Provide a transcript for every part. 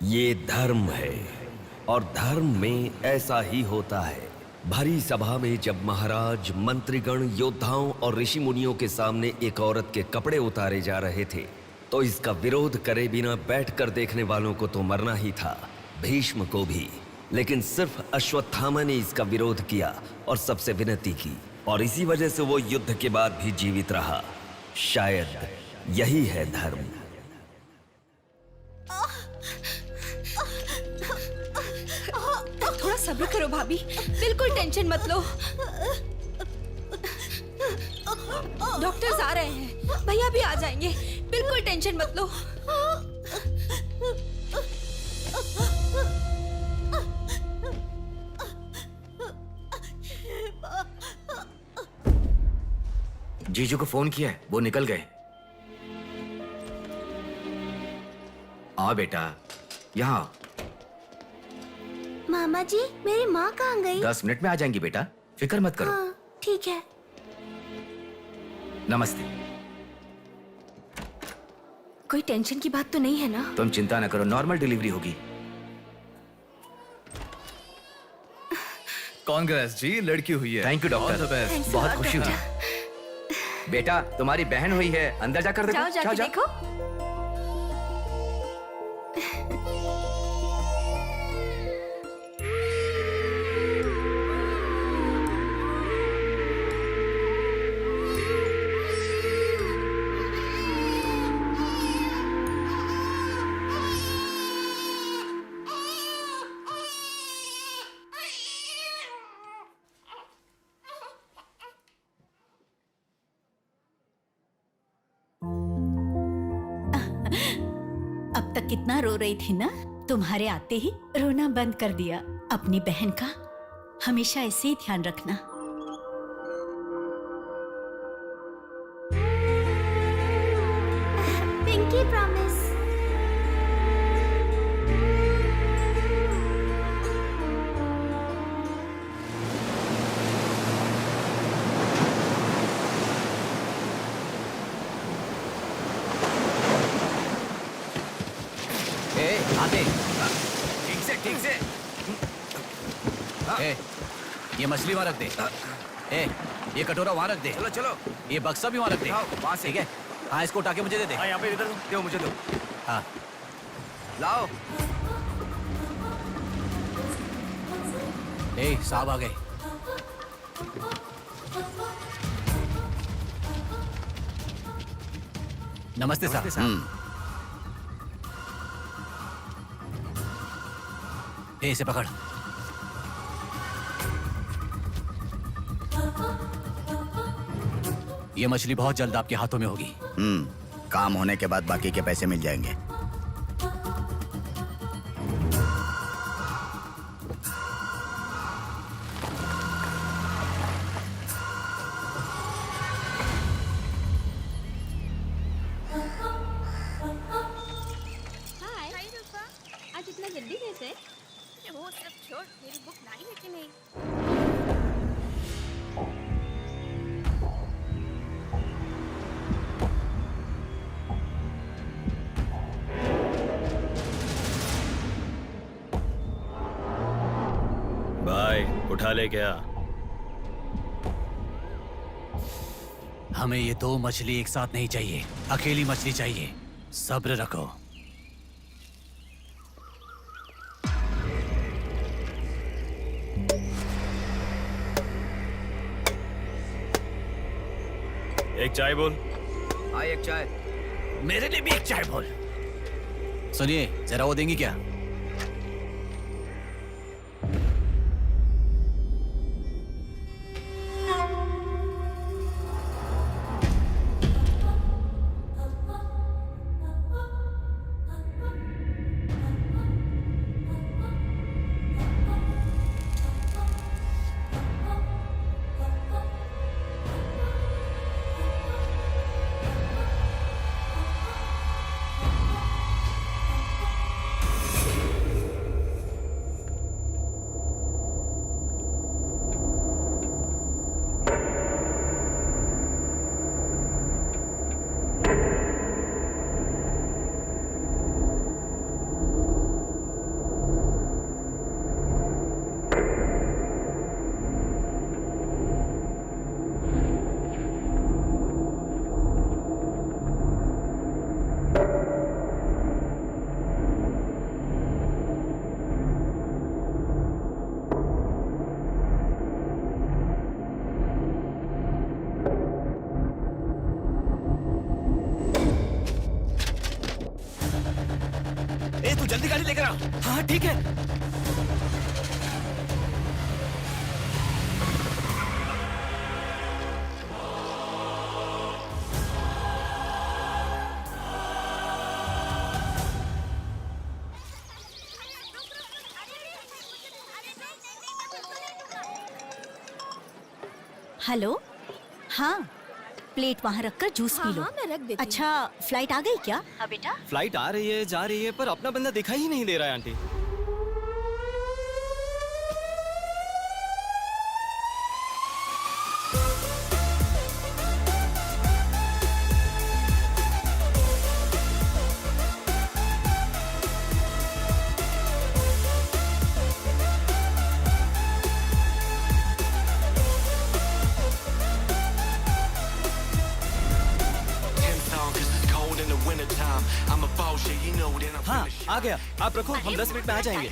ये धर्म है और धर्म में ऐसा ही होता है। भरी सभा में जब महाराज, मंत्रीगण, योद्धाओं और ऋषि मुनियों के सामने एक औरत के कपड़े उतारे जा रहे थे तो इसका विरोध करे बिना बैठकर देखने वालों को तो मरना ही था, भीष्म को भी। लेकिन सिर्फ अश्वत्थामा ने इसका विरोध किया और सबसे विनती की, और इसी वजह से वो युद्ध के बाद भी जीवित रहा। शायद यही है धर्म। थोड़ा सब्र करो भाभी, बिल्कुल टेंशन मत लो। डॉक्टर्स आ रहे हैं, भैया भी आ जाएंगे, बिल्कुल टेंशन मत लो। जीजू को फोन किया है, वो निकल गए। आ बेटा, यहाँ। मामा जी, मेरी माँ कहाँ गई? 10 मिनट में आ जाएंगी बेटा, फिक्र मत करो। हाँ, ठीक है। नमस्ते। कोई टेंशन की बात तो नहीं है ना? तुम चिंता न करो, नॉर्मल डिलीवरी होगी। कांग्रेस जी, लड़की हुई है। Thank you doctor, All the best। बहुत खुशी हुई। बेटा, तुम्हारी बहन हुई है, अंदर जाकर देखो। जाओ जाके देखो। अब तक कितना रो रही थी ना, तुम्हारे आते ही रोना बंद कर दिया। अपनी बहन का हमेशा ऐसे ही ध्यान रखना। Pinky promise. आते ठीक से। ए, ये मछली वहाँ रख दे। ए, ये कटोरा वहाँ रख दे। चलो चलो, ये बक्सा भी वहाँ रख दे। वहाँ से। ठीक है। हाँ, इसको उठा के मुझे दे दे। हाँ, यहाँ पे इधर दो, मुझे दो। हाँ, लाओ। ए, साहब आ गए। नमस्ते साहब। ए, इसे पकड़। ये मछली बहुत जल्द आपके हाथों में होगी। काम होने के बाद बाकी के पैसे मिल जाएंगे। हाय रूपा, आज इतना जल्दी कैसे? वो सब छोड़, मेरी बुक लाई है कि नहीं? भाई उठा ले क्या? हमें ये दो मछली एक साथ नहीं चाहिए, अकेली मछली चाहिए। सब्र रखो। एक चाय बोल। हाँ, एक चाय। मेरे लिए भी एक चाय बोल। सुनिए, जरा वो देंगी क्या? जल्दी गाड़ी लेकर आओ। हाँ ठीक है। हेलो, हाँ प्लेट वहाँ रखकर जूस पी लो। हाँ, मैं रख देती हूँ। अच्छा, फ्लाइट आ गई क्या? हाँ बेटा। फ्लाइट आ रही है, जा रही है, पर अपना बंदा दिखाई ही नहीं दे रहा है आंटी। हाँ आ गया, आप रखो, हम 10 मिनट में आ जाएंगे।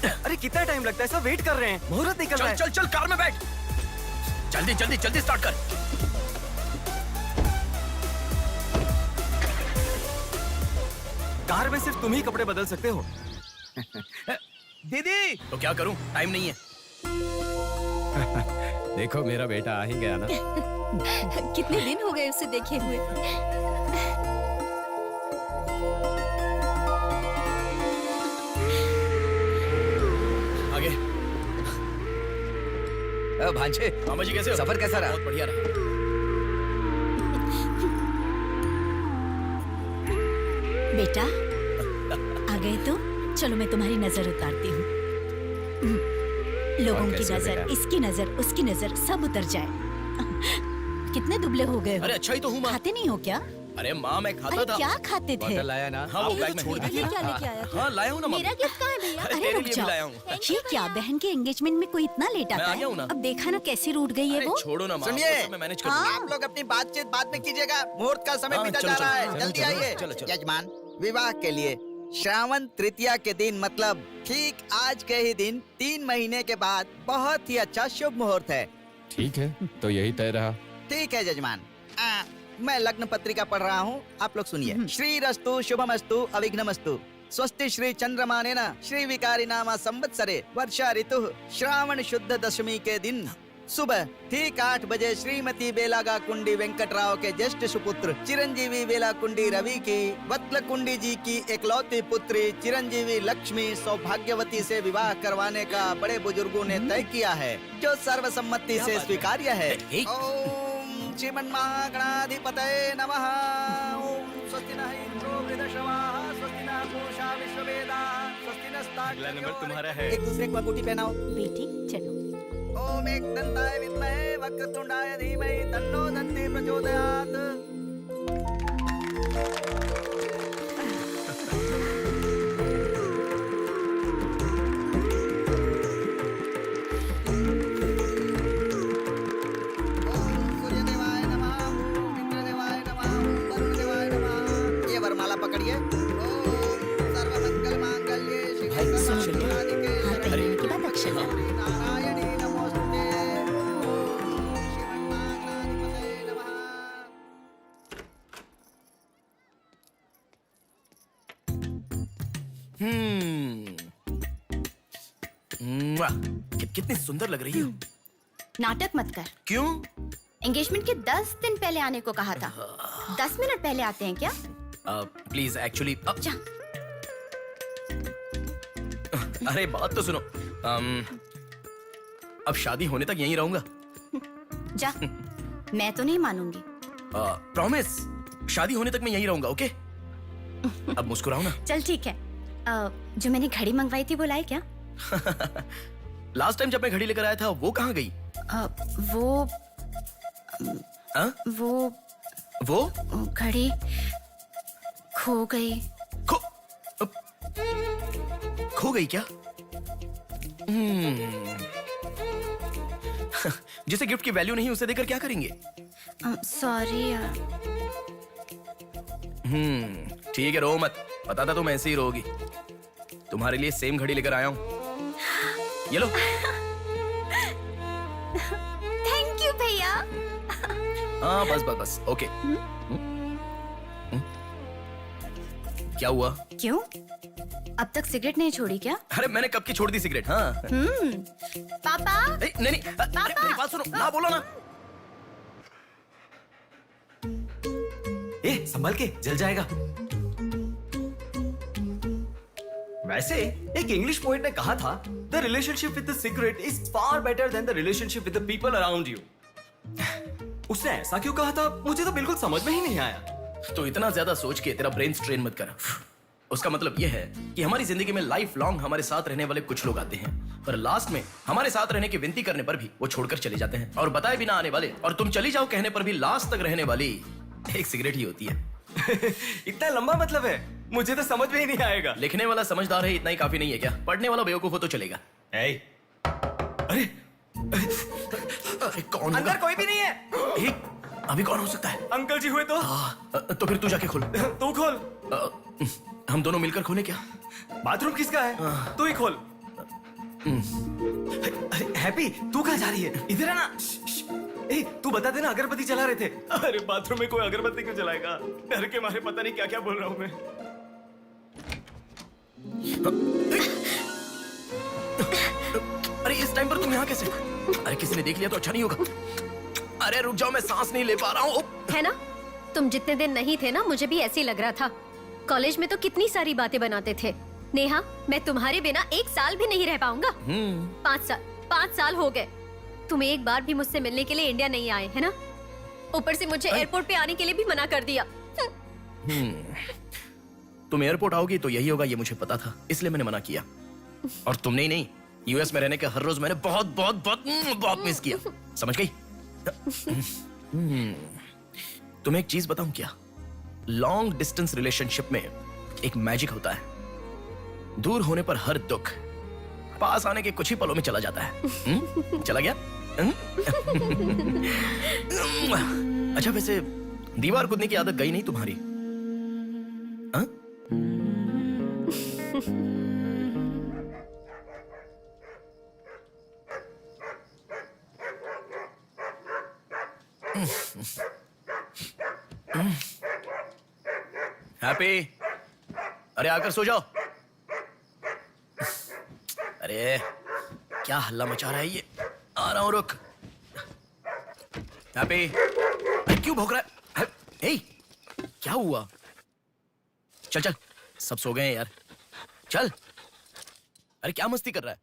अरे कितना टाइम लगता है, सब वेट कर रहे हैं, मुहूर्त निकल रहा है। चल चल कार में बैठ। जल्दी जल्दी जल्दी स्टार्ट कर। कार में सिर्फ तुम ही कपड़े बदल सकते हो। दीदी तो क्या करूं, टाइम नहीं है। देखो मेरा बेटा आ ही गया ना। कितने दिन हो गए उसे देखे हुए। आगे। भांजे, मामा जी कैसे हो? सफर कैसा रहा? बहुत बढ़िया रहा। बेटा आ गए तो चलो मैं तुम्हारी नजर उतारती हूँ। लोगों की नजर, इसकी नजर, उसकी नजर, सब उतर जाए। कितने दुबले हो गए हो? अरे अच्छा ही तो हूँ माँ। खाते नहीं हो क्या? अरे माँ मैं खाता अरे था। क्या खाते थे? बॉटल लाया ना? हाँ वो ये बैग तो में छोड़ दीजिए, क्या लेके आया था? हाँ लाया हूँ ना माँ। मेरा गिफ्ट कहाँ है भैया? अरे अरे तेरे रुक लिए भी जाओ। लाया हूँ। ये क्या, बहन के एंगेजमेंट में कोई इतना लेट मैं आता आ है? गया हूँ ना। अब देखा ना कैसी रूठ गई है अरे वो। छोड़ो ना माँ, सुनिए। वो सब मैं मैनेज कर हाँ। दूंगा। आप लोग अपनी बातचीत बाद में कीजिएगा, मुहूर्त का समय हाँ, बीता चलो, जा रहा चलो, है। जल्दी चलो, आइए। चलो, चलो। यजमान, विवाह के लिए श्रावण तृतीया के दिन, मतलब ठीक आज के ही दिन 3 महीने के बाद बहुत ही अच्छा शुभ मुहूर्त है। ठीक है, तो यही तय रहा। ठीक है यजमान। मैं लग्न पत्रिका पढ़ रहा हूँ, आप लोग सुनिए। श्री रस्तु शुभमस्तु अविघ्नमस्तु स्वस्ति श्री चंद्रमानेन श्री विकारी नामा संवत्सरे वर्षा ऋतु श्रावण शुद्ध दशमी के दिन सुबह ठीक 8 बजे श्रीमती बेलागा कुंडी वेंकटराव के ज्येष्ठ सुपुत्र चिरंजीवी बेला कुंडी रवि की वत्ल कुंडी जी की एकलौती पुत्री चिरंजीवी लक्ष्मी सौभाग्यवती से विवाह करवाने का बड़े बुजुर्गों ने तय किया है, जो सर्वसम्मति से स्वीकार्य है। ओम श्रीमन्महागणाधिपतये नमः। ओम स्वस्ति नः इंद्रो वृद्धश्रवाः स्वस्ति नः पूषा विश्ववेदाः स्वस्ति अगला नंबर तुम्हारा है। एक दूसरे को अंगूठी पहनाओ। बेटी चलो। ओम एक दंताय विद्महे वक्रतुंडाय धीमहि तन्नो दन्ति प्रचोदयात्। ओम सूर्यदेवाय नमः, ओम इंद्रदेवाय नमः, ओम वरुणदेवाय नमः। ये वरमाला पकड़िए। ओम सर्वमंगल मांगल्ये शिवे सर्वार्थ हाथ पहनने के बाद अक्षर डालो। नारायणी नमोस्तुते। ओम श्रीमन्महागणाधिपतये नमः। कितनी सुंदर लग रही हो। नाटक मत कर। क्यों? एंगेजमेंट के 10 दिन पहले आने को कहा था। 10 मिनट पहले आते हैं क्या? प्लीज एक्चुअली जा। अरे बात तो सुनो। अब शादी होने तक यहीं रहूंगा। जा। मैं तो नहीं मानूंगी। प्रॉमिस, शादी होने तक मैं यहीं रहूंगा। ओके? अब मुस्कुराओ ना। चल ठीक है। जो मैंने घड़ी मंगवाई थी वो लाई क्या? लास्ट टाइम जब मैं घड़ी लेकर आया था वो कहाँ गई? हाँ? वो घड़ी खो गई। खो गई क्या? जिसे गिफ्ट की वैल्यू नहीं उसे देकर क्या करेंगे? सॉरी यार। ठीक है, रो मत। पता था तुम ऐसे ही रोगी। तुम्हारे लिए सेम घड़ी लेकर आया हूँ। ये लो। थैंक यू भैया। हाँ बस बस बस। ओके। क्या हुआ? क्यों? अब तक सिगरेट नहीं छोड़ी क्या? अरे मैंने कब की छोड़ दी सिगरेट। हाँ पापा नहीं नहीं, अरे मेरी बात सुनो ना, बोलो ना। ए संभल के, जल जाएगा। वैसे एक इंग्लिश पोएट ने कहा था, the relationship with the cigarette is far better than the relationship with the people around you. उसने ऐसा क्यों कहा था, मुझे तो बिल्कुल समझ में ही नहीं आया। तो इतना ज्यादा सोच के तेरा ब्रेन स्ट्रेन मत कर। उसका मतलब यह है कि हमारी जिंदगी में लाइफ लॉन्ग हमारे साथ रहने वाले कुछ लोग आते हैं, पर लास्ट में हमारे साथ रहने की विनती करने पर भी वो छोड़कर चले जाते हैं, और बताए बिना आने वाले और तुम चली जाओ कहने पर भी लास्ट तक रहने वाली एक सिगरेट ही होती है। इतना लंबा मतलब है, मुझे तो समझ में ही नहीं आएगा। लिखने वाला समझदार है इतना ही काफी नहीं है क्या? पढ़ने वाला बेवकूफ हो तो चलेगा। अरे अरे कौन होगा? अंदर कोई भी नहीं है। ए, अभी कौन हो सकता है? अंकल जी हुए तो? तो फिर तू जाके खोल। तू खोल। हम दोनों मिलकर खोले क्या? बाथरूम किसका है? तू ही खोल। अरे हैप्पी, तू कहाँ जा रही है? इधर है ना। ए, तू बता देना, अगरबत्ती जला रहे थे। अरे बाथरूम में कोई अगरबत्ती क्यों जलाएगा? डर के मारे पता नहीं क्या क्या बोल रहा हूँ मैं। अरे इस टाइम पर तुम यहाँ कैसे? अरे किसी ने देख लिया तो अच्छा नहीं होगा। अरे रुक जाओ, मैं सांस नहीं ले पा रहा हूँ। है ना, तुम जितने दिन नहीं थे ना, मुझे भी ऐसे ही लग रहा था। कॉलेज में तो कितनी सारी बातें बनाते थे। नेहा, मैं तुम्हारे बिना 1 साल भी नहीं रह पाऊंगा। 5 साल हो गए, तुम एक बार भी मुझसे मिलने के लिए इंडिया नहीं आए, है ना? ऊपर से मुझे एयरपोर्ट पे आने के लिए भी मना कर दिया। तुम एयरपोर्ट आओगी तो यही होगा, ये मुझे पता था, इसलिए मैंने मना किया। और तुमने ही नहीं, यूएस में रहने के हर रोज मैंने बहुत बहुत बहुत बहुत मिस किया, समझ गई? तुम्हें एक चीज बताऊं क्या? लॉन्ग डिस्टेंस रिलेशनशिप में एक मैजिक होता है। दूर होने पर हर दुख पास आने के कुछ ही पलों में चला जाता है। चला गया? अच्छा वैसे दीवार कूदने की आदत गई नहीं तुम्हारी? हाँ? हैप्पी, अरे आकर सो जाओ। अरे क्या हल्ला मचा रहा है ये? आ रहा हूं, रुक। हैप्पी, क्यों भौंक रहा है? हे, क्या हुआ? चल चल, सब सो गए हैं यार, चल। अरे क्या मस्ती कर रहा है?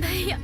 भैया,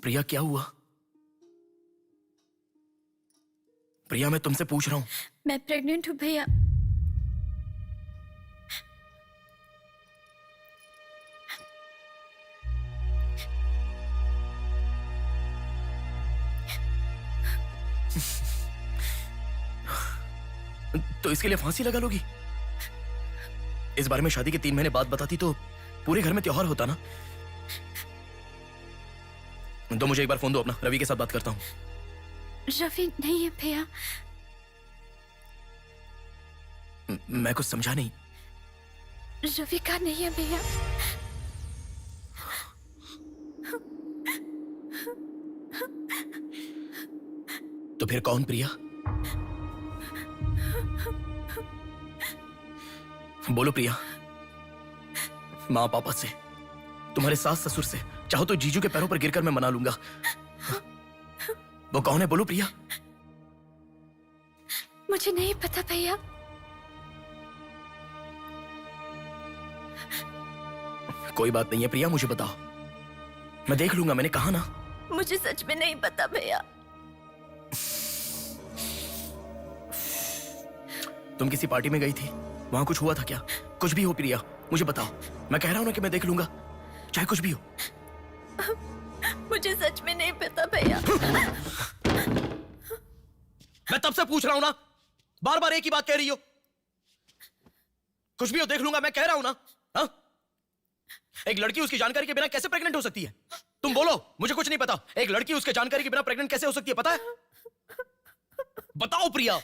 प्रिया क्या हुआ? प्रिया मैं तुमसे पूछ रहा हूं। मैं प्रेग्नेंट हूँ भैया। तो इसके लिए फांसी लगा लोगी? इस बारे में शादी के 3 महीने बाद बताती तो पूरे घर में त्योहार होता ना। तो मुझे एक बार फोन दो अपना, रवि के साथ बात करता हूँ। रवि नहीं है भैया। मैं कुछ समझा नहीं। रवि का नहीं है भैया। तो फिर कौन? प्रिया बोलो प्रिया। माँ पापा से, तुम्हारे सास ससुर से, चाहो तो जीजू के पैरों पर गिरकर मैं मना लूंगा। वो कौन है, बोलो प्रिया। मुझे नहीं पता भैया। कोई बात नहीं है प्रिया, मुझे बताओ, मैं देख लूंगा, मैंने कहा ना। मुझे सच में नहीं पता भैया। तुम किसी पार्टी में गई थी, वहां कुछ हुआ था क्या? कुछ भी हो प्रिया, मुझे बताओ। मैं कह रहा हूं ना कि मैं देख लूंगा, चाहे कुछ भी हो। मुझे सच में नहीं पता भैया। मैं तब से पूछ रहा हूं ना, बार बार एक ही बात कह रही हो। कुछ भी हो, देख लूंगा, मैं कह रहा हूं ना। हा? एक लड़की उसकी जानकारी के बिना कैसे प्रेग्नेंट हो सकती है? तुम बोलो, मुझे कुछ नहीं पता। एक लड़की उसके जानकारी के बिना प्रेग्नेंट कैसे हो सकती है, पता है? बताओ प्रिया।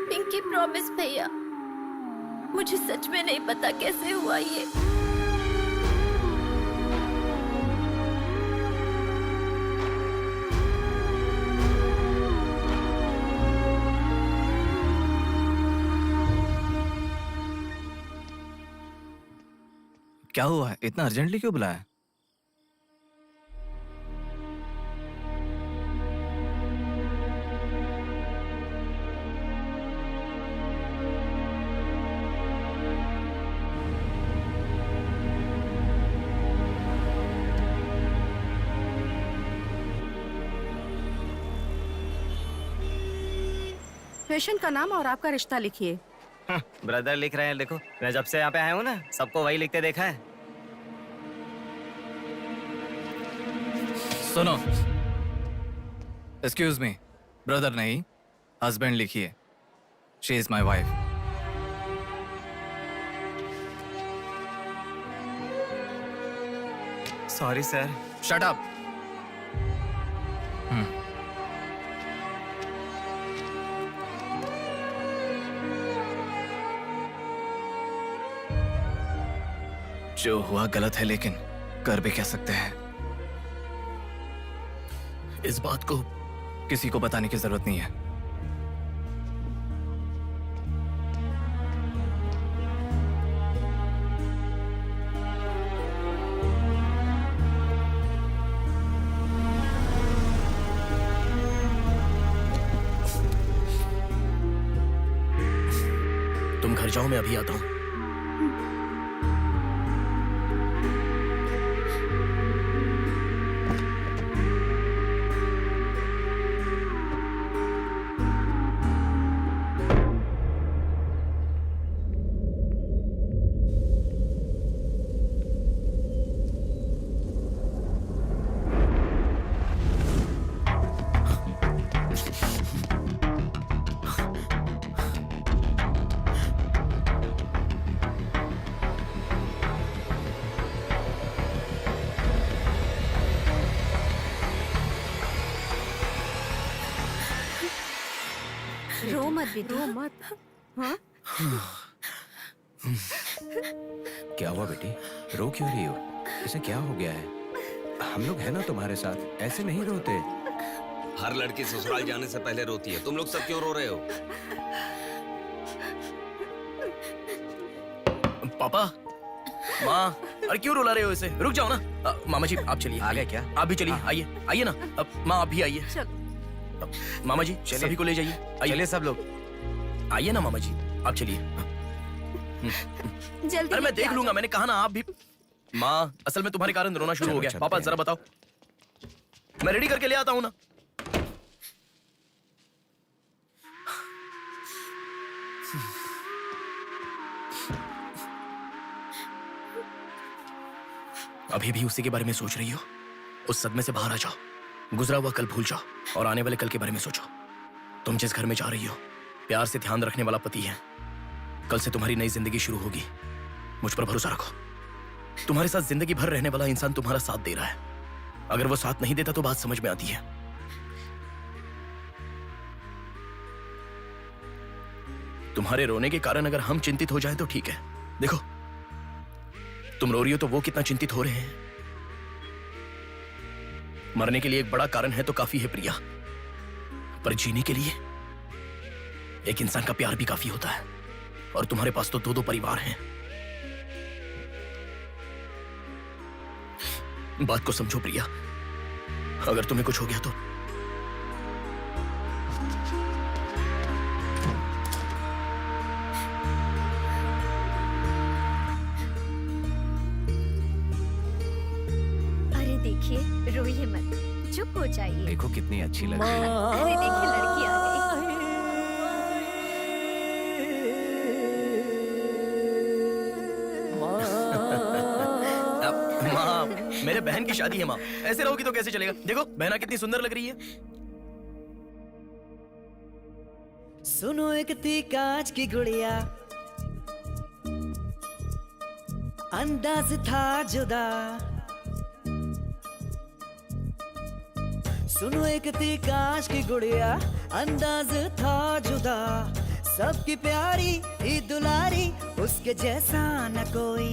पिंकी प्रॉमिस भैया, मुझे सच में नहीं पता कैसे हुआ ये। क्या हुआ है? इतना अर्जेंटली क्यों बुलाया? पेशेंट का नाम और आपका रिश्ता लिखिए। ब्रदर लिख रहे हैं, देखो। मैं जब से यहाँ पे आया हूँ ना, सबको वही लिखते देखा है। सुनो, एक्सक्यूज मी, ब्रदर नहीं, हस्बैंड लिखिए। She is my wife. Sorry sir. Shut up. जो हुआ गलत है, लेकिन कर भी कह सकते हैं। इस बात को किसी को बताने की जरूरत नहीं है। तुम घर जाओ, मैं अभी आता हूं। रो मत बेटा, रो मत। हाँ? क्या हुआ बेटी, रो क्यों रही हो? इसे क्या हो गया है? हम लोग हैं ना तुम्हारे साथ, ऐसे नहीं रोते। हर लड़की ससुराल जाने से पहले रोती है, तुम लोग सब क्यों रो रहे हो? पापा, माँ, अरे क्यों रुला रहे हो इसे? रुक जाओ ना। मामा जी आप चलिए। आ गए क्या? आप भी चलिए, आइए आइए ना। माँ आप भी आइए। मामा जी सभी को ले जाइए। चलिए सब लोग। आइए ना मामा जी, आप चलिए। जल्दी अरे मैं लेके देख आ लूंगा, जाओ। मैंने कहा ना। आप भी। माँ, असल में तुम्हारे कारण रोना शुरू हो गया। पापा जरा बताओ, मैं रेडी करके ले आता हूँ ना। अभी भी उसी के बारे में सोच रही हो? उस सदमे से बाहर आ जाओ, गुजरा हुआ कल भूल जाओ और आने वाले कल के बारे में सोचो। तुम जिस घर में जा रही हो, प्यार से ध्यान रखने वाला पति है। कल से तुम्हारी नई जिंदगी शुरू होगी। मुझ पर भरोसा रखो। तुम्हारे साथ जिंदगी भर रहने वाला इंसान तुम्हारा साथ दे रहा है। अगर वो साथ नहीं देता तो बात समझ में आती है। तुम्हारे रोने के कारण अगर हम चिंतित हो जाएं तो ठीक है। देखो, तुम रो रही हो तो वो कितना चिंतित हो रहे हैं। मरने के लिए एक बड़ा कारण है तो काफी है प्रिया, पर जीने के लिए एक इंसान का प्यार भी काफी होता है। और तुम्हारे पास तो 2-2 परिवार हैं। बात को समझो प्रिया, अगर तुम्हें कुछ हो गया तो अरे देखिए, रोइए मत, चुप हो जाइए। देखो कितनी अच्छी लग रही है। अरे देखिए, लड़की आ गई। माँ, मेरे बहन की शादी है माँ, ऐसे रहोगी तो कैसे चलेगा। देखो बहना कितनी सुंदर लग रही है। सुनो एक थी कांच की गुड़िया, अंदाज था जुदा। सुनो एक थी कांच की गुड़िया, अंदाज था जुदा। सबकी प्यारी ही दुलारी, उसके जैसा न कोई।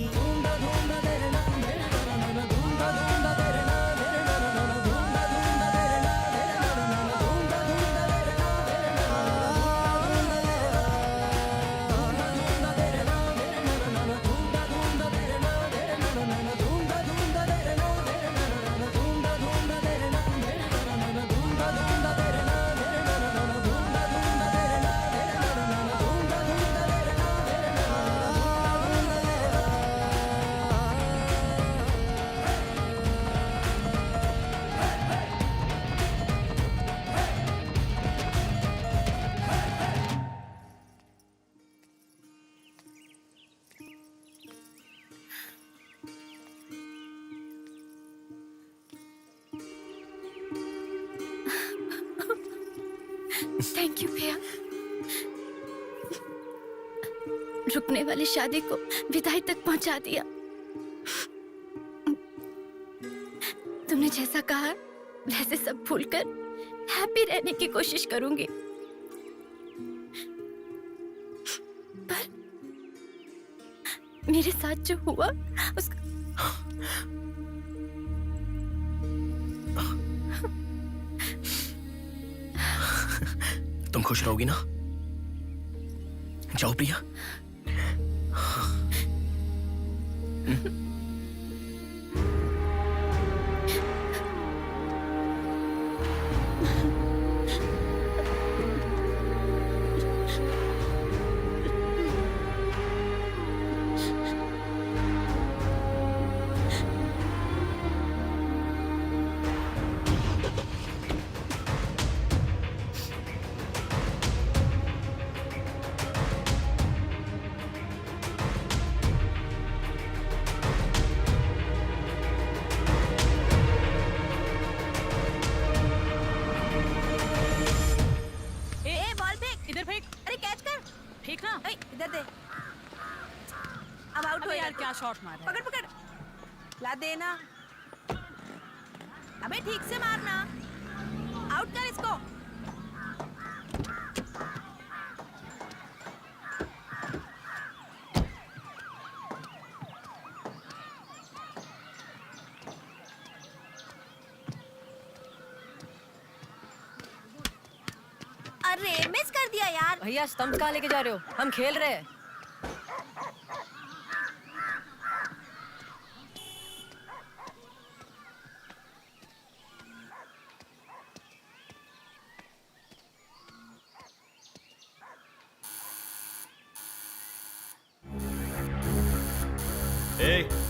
थैंक यू भैया, रुकने वाली शादी को विदाई तक पहुंचा दिया। तुमने जैसा कहा वैसे सब भूलकर हैप्पी रहने की कोशिश करूंगी। पर मेरे साथ जो हुआ उसका तुम खुश रहोगी ना? जाओ प्रिया। इधर दे। अब आउट हो यार, क्या शॉट मारा। पकड़ पकड़, ला देना। अबे ठीक से मारना, आउट कर इसको। अरे मिस कर दिया यार। भैया स्टंप कहाँ लेके जा रहे हो, हम खेल रहे हैं।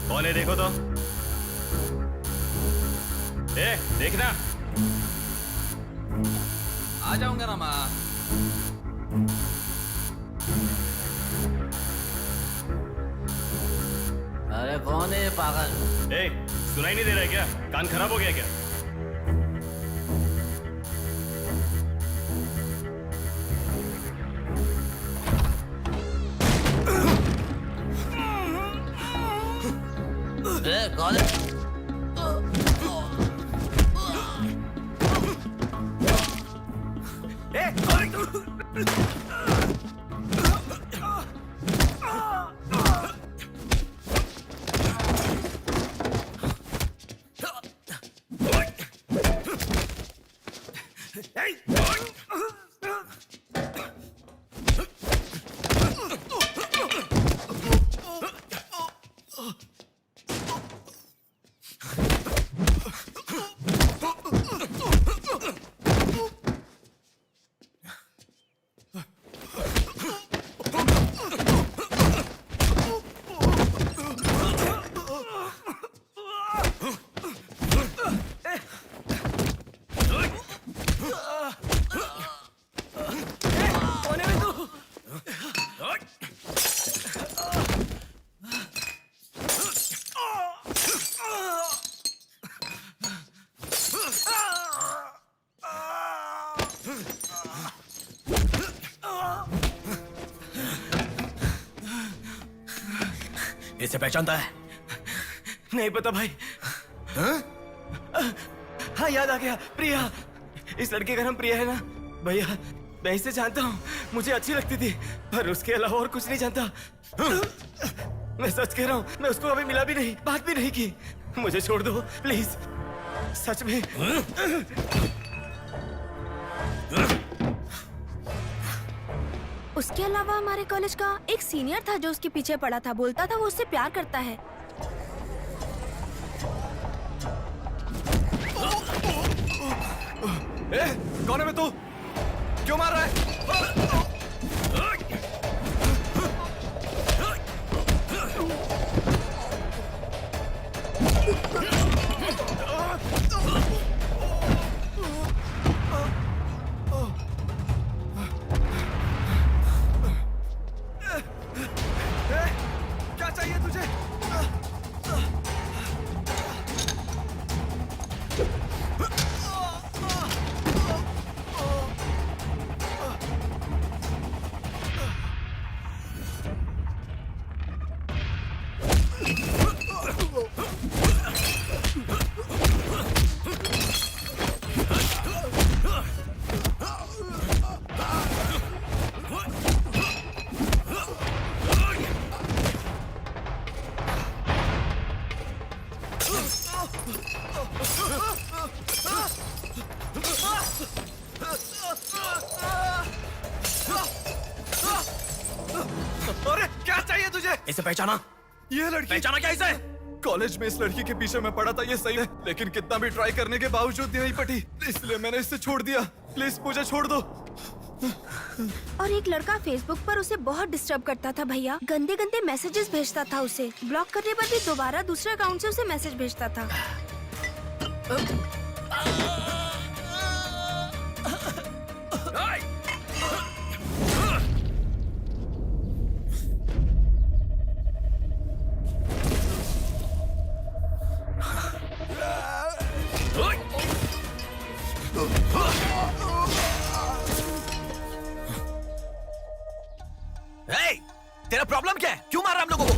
कौन है देखो तो। देखना। आ जाऊंगा ना माँ। अरे कौन है ये पागल? सुनाई नहीं दे रहा है क्या? कान खराब हो गया क्या? कौन है? इसे पहचानता है? नहीं पता भाई। हाँ याद आ गया, प्रिया। इस लड़के का नाम प्रिया है ना भैया? मैं इसे जानता हूँ, मुझे अच्छी लगती थी, पर उसके अलावा और कुछ नहीं जानता। मैं सच कह रहा हूँ, मैं उसको अभी मिला भी नहीं, बात भी नहीं की। मुझे छोड़ दो प्लीज, सच में। उसके अलावा हमारे कॉलेज का एक सीनियर था जो उसके पीछे पड़ा था, बोलता था वो उससे प्यार करता है। कौन है तू? क्यों मार रहा है? क्या चाहिए तुझे? अरे क्या चाहिए तुझे? इसे पहचाना? ये लड़की पहचाना क्या इसे? कॉलेज में इस लड़की के पीछे मैं पड़ा था, ये सही है, लेकिन कितना भी ट्राई करने के बावजूद नहीं पटी, इसलिए मैंने इसे छोड़ दिया। प्लीज मुझे छोड़ दो। और एक लड़का फेसबुक पर उसे बहुत डिस्टर्ब करता था भैया, गंदे गंदे मैसेजेस भेजता था उसे। ब्लॉक करने पर भी दोबारा दूसरे अकाउंट से उसे मैसेज भेजता था। तेरा प्रॉब्लम क्या है? क्यों मार रहा हम लोगों को?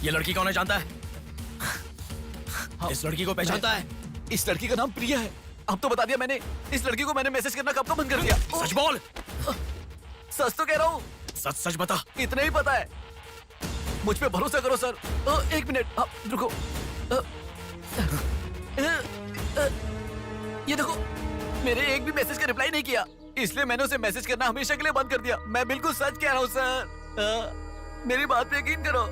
ये लड़की कौन है जानता है? इस लड़की को पहचानता है? इस लड़की का नाम प्रिया है। अब तो बता दिया मैंने। इस लड़की को मैंने मैसेज करना कब का बंद कर दिया। सच बोल। सच तो कह रहा हूँ। सच सच बता। इतना ही पता है, मुझ पे भरोसा करो सर। एक मिनट रुको। ये देखो, मेरे एक भी मैसेज का रिप्लाई नहीं किया, इसलिए मैंने उसे मैसेज करना हमेशा के लिए बंद कर दिया। मैं बिल्कुल सच कह रहा हूँ सर, मेरी बात पे यकीन करो।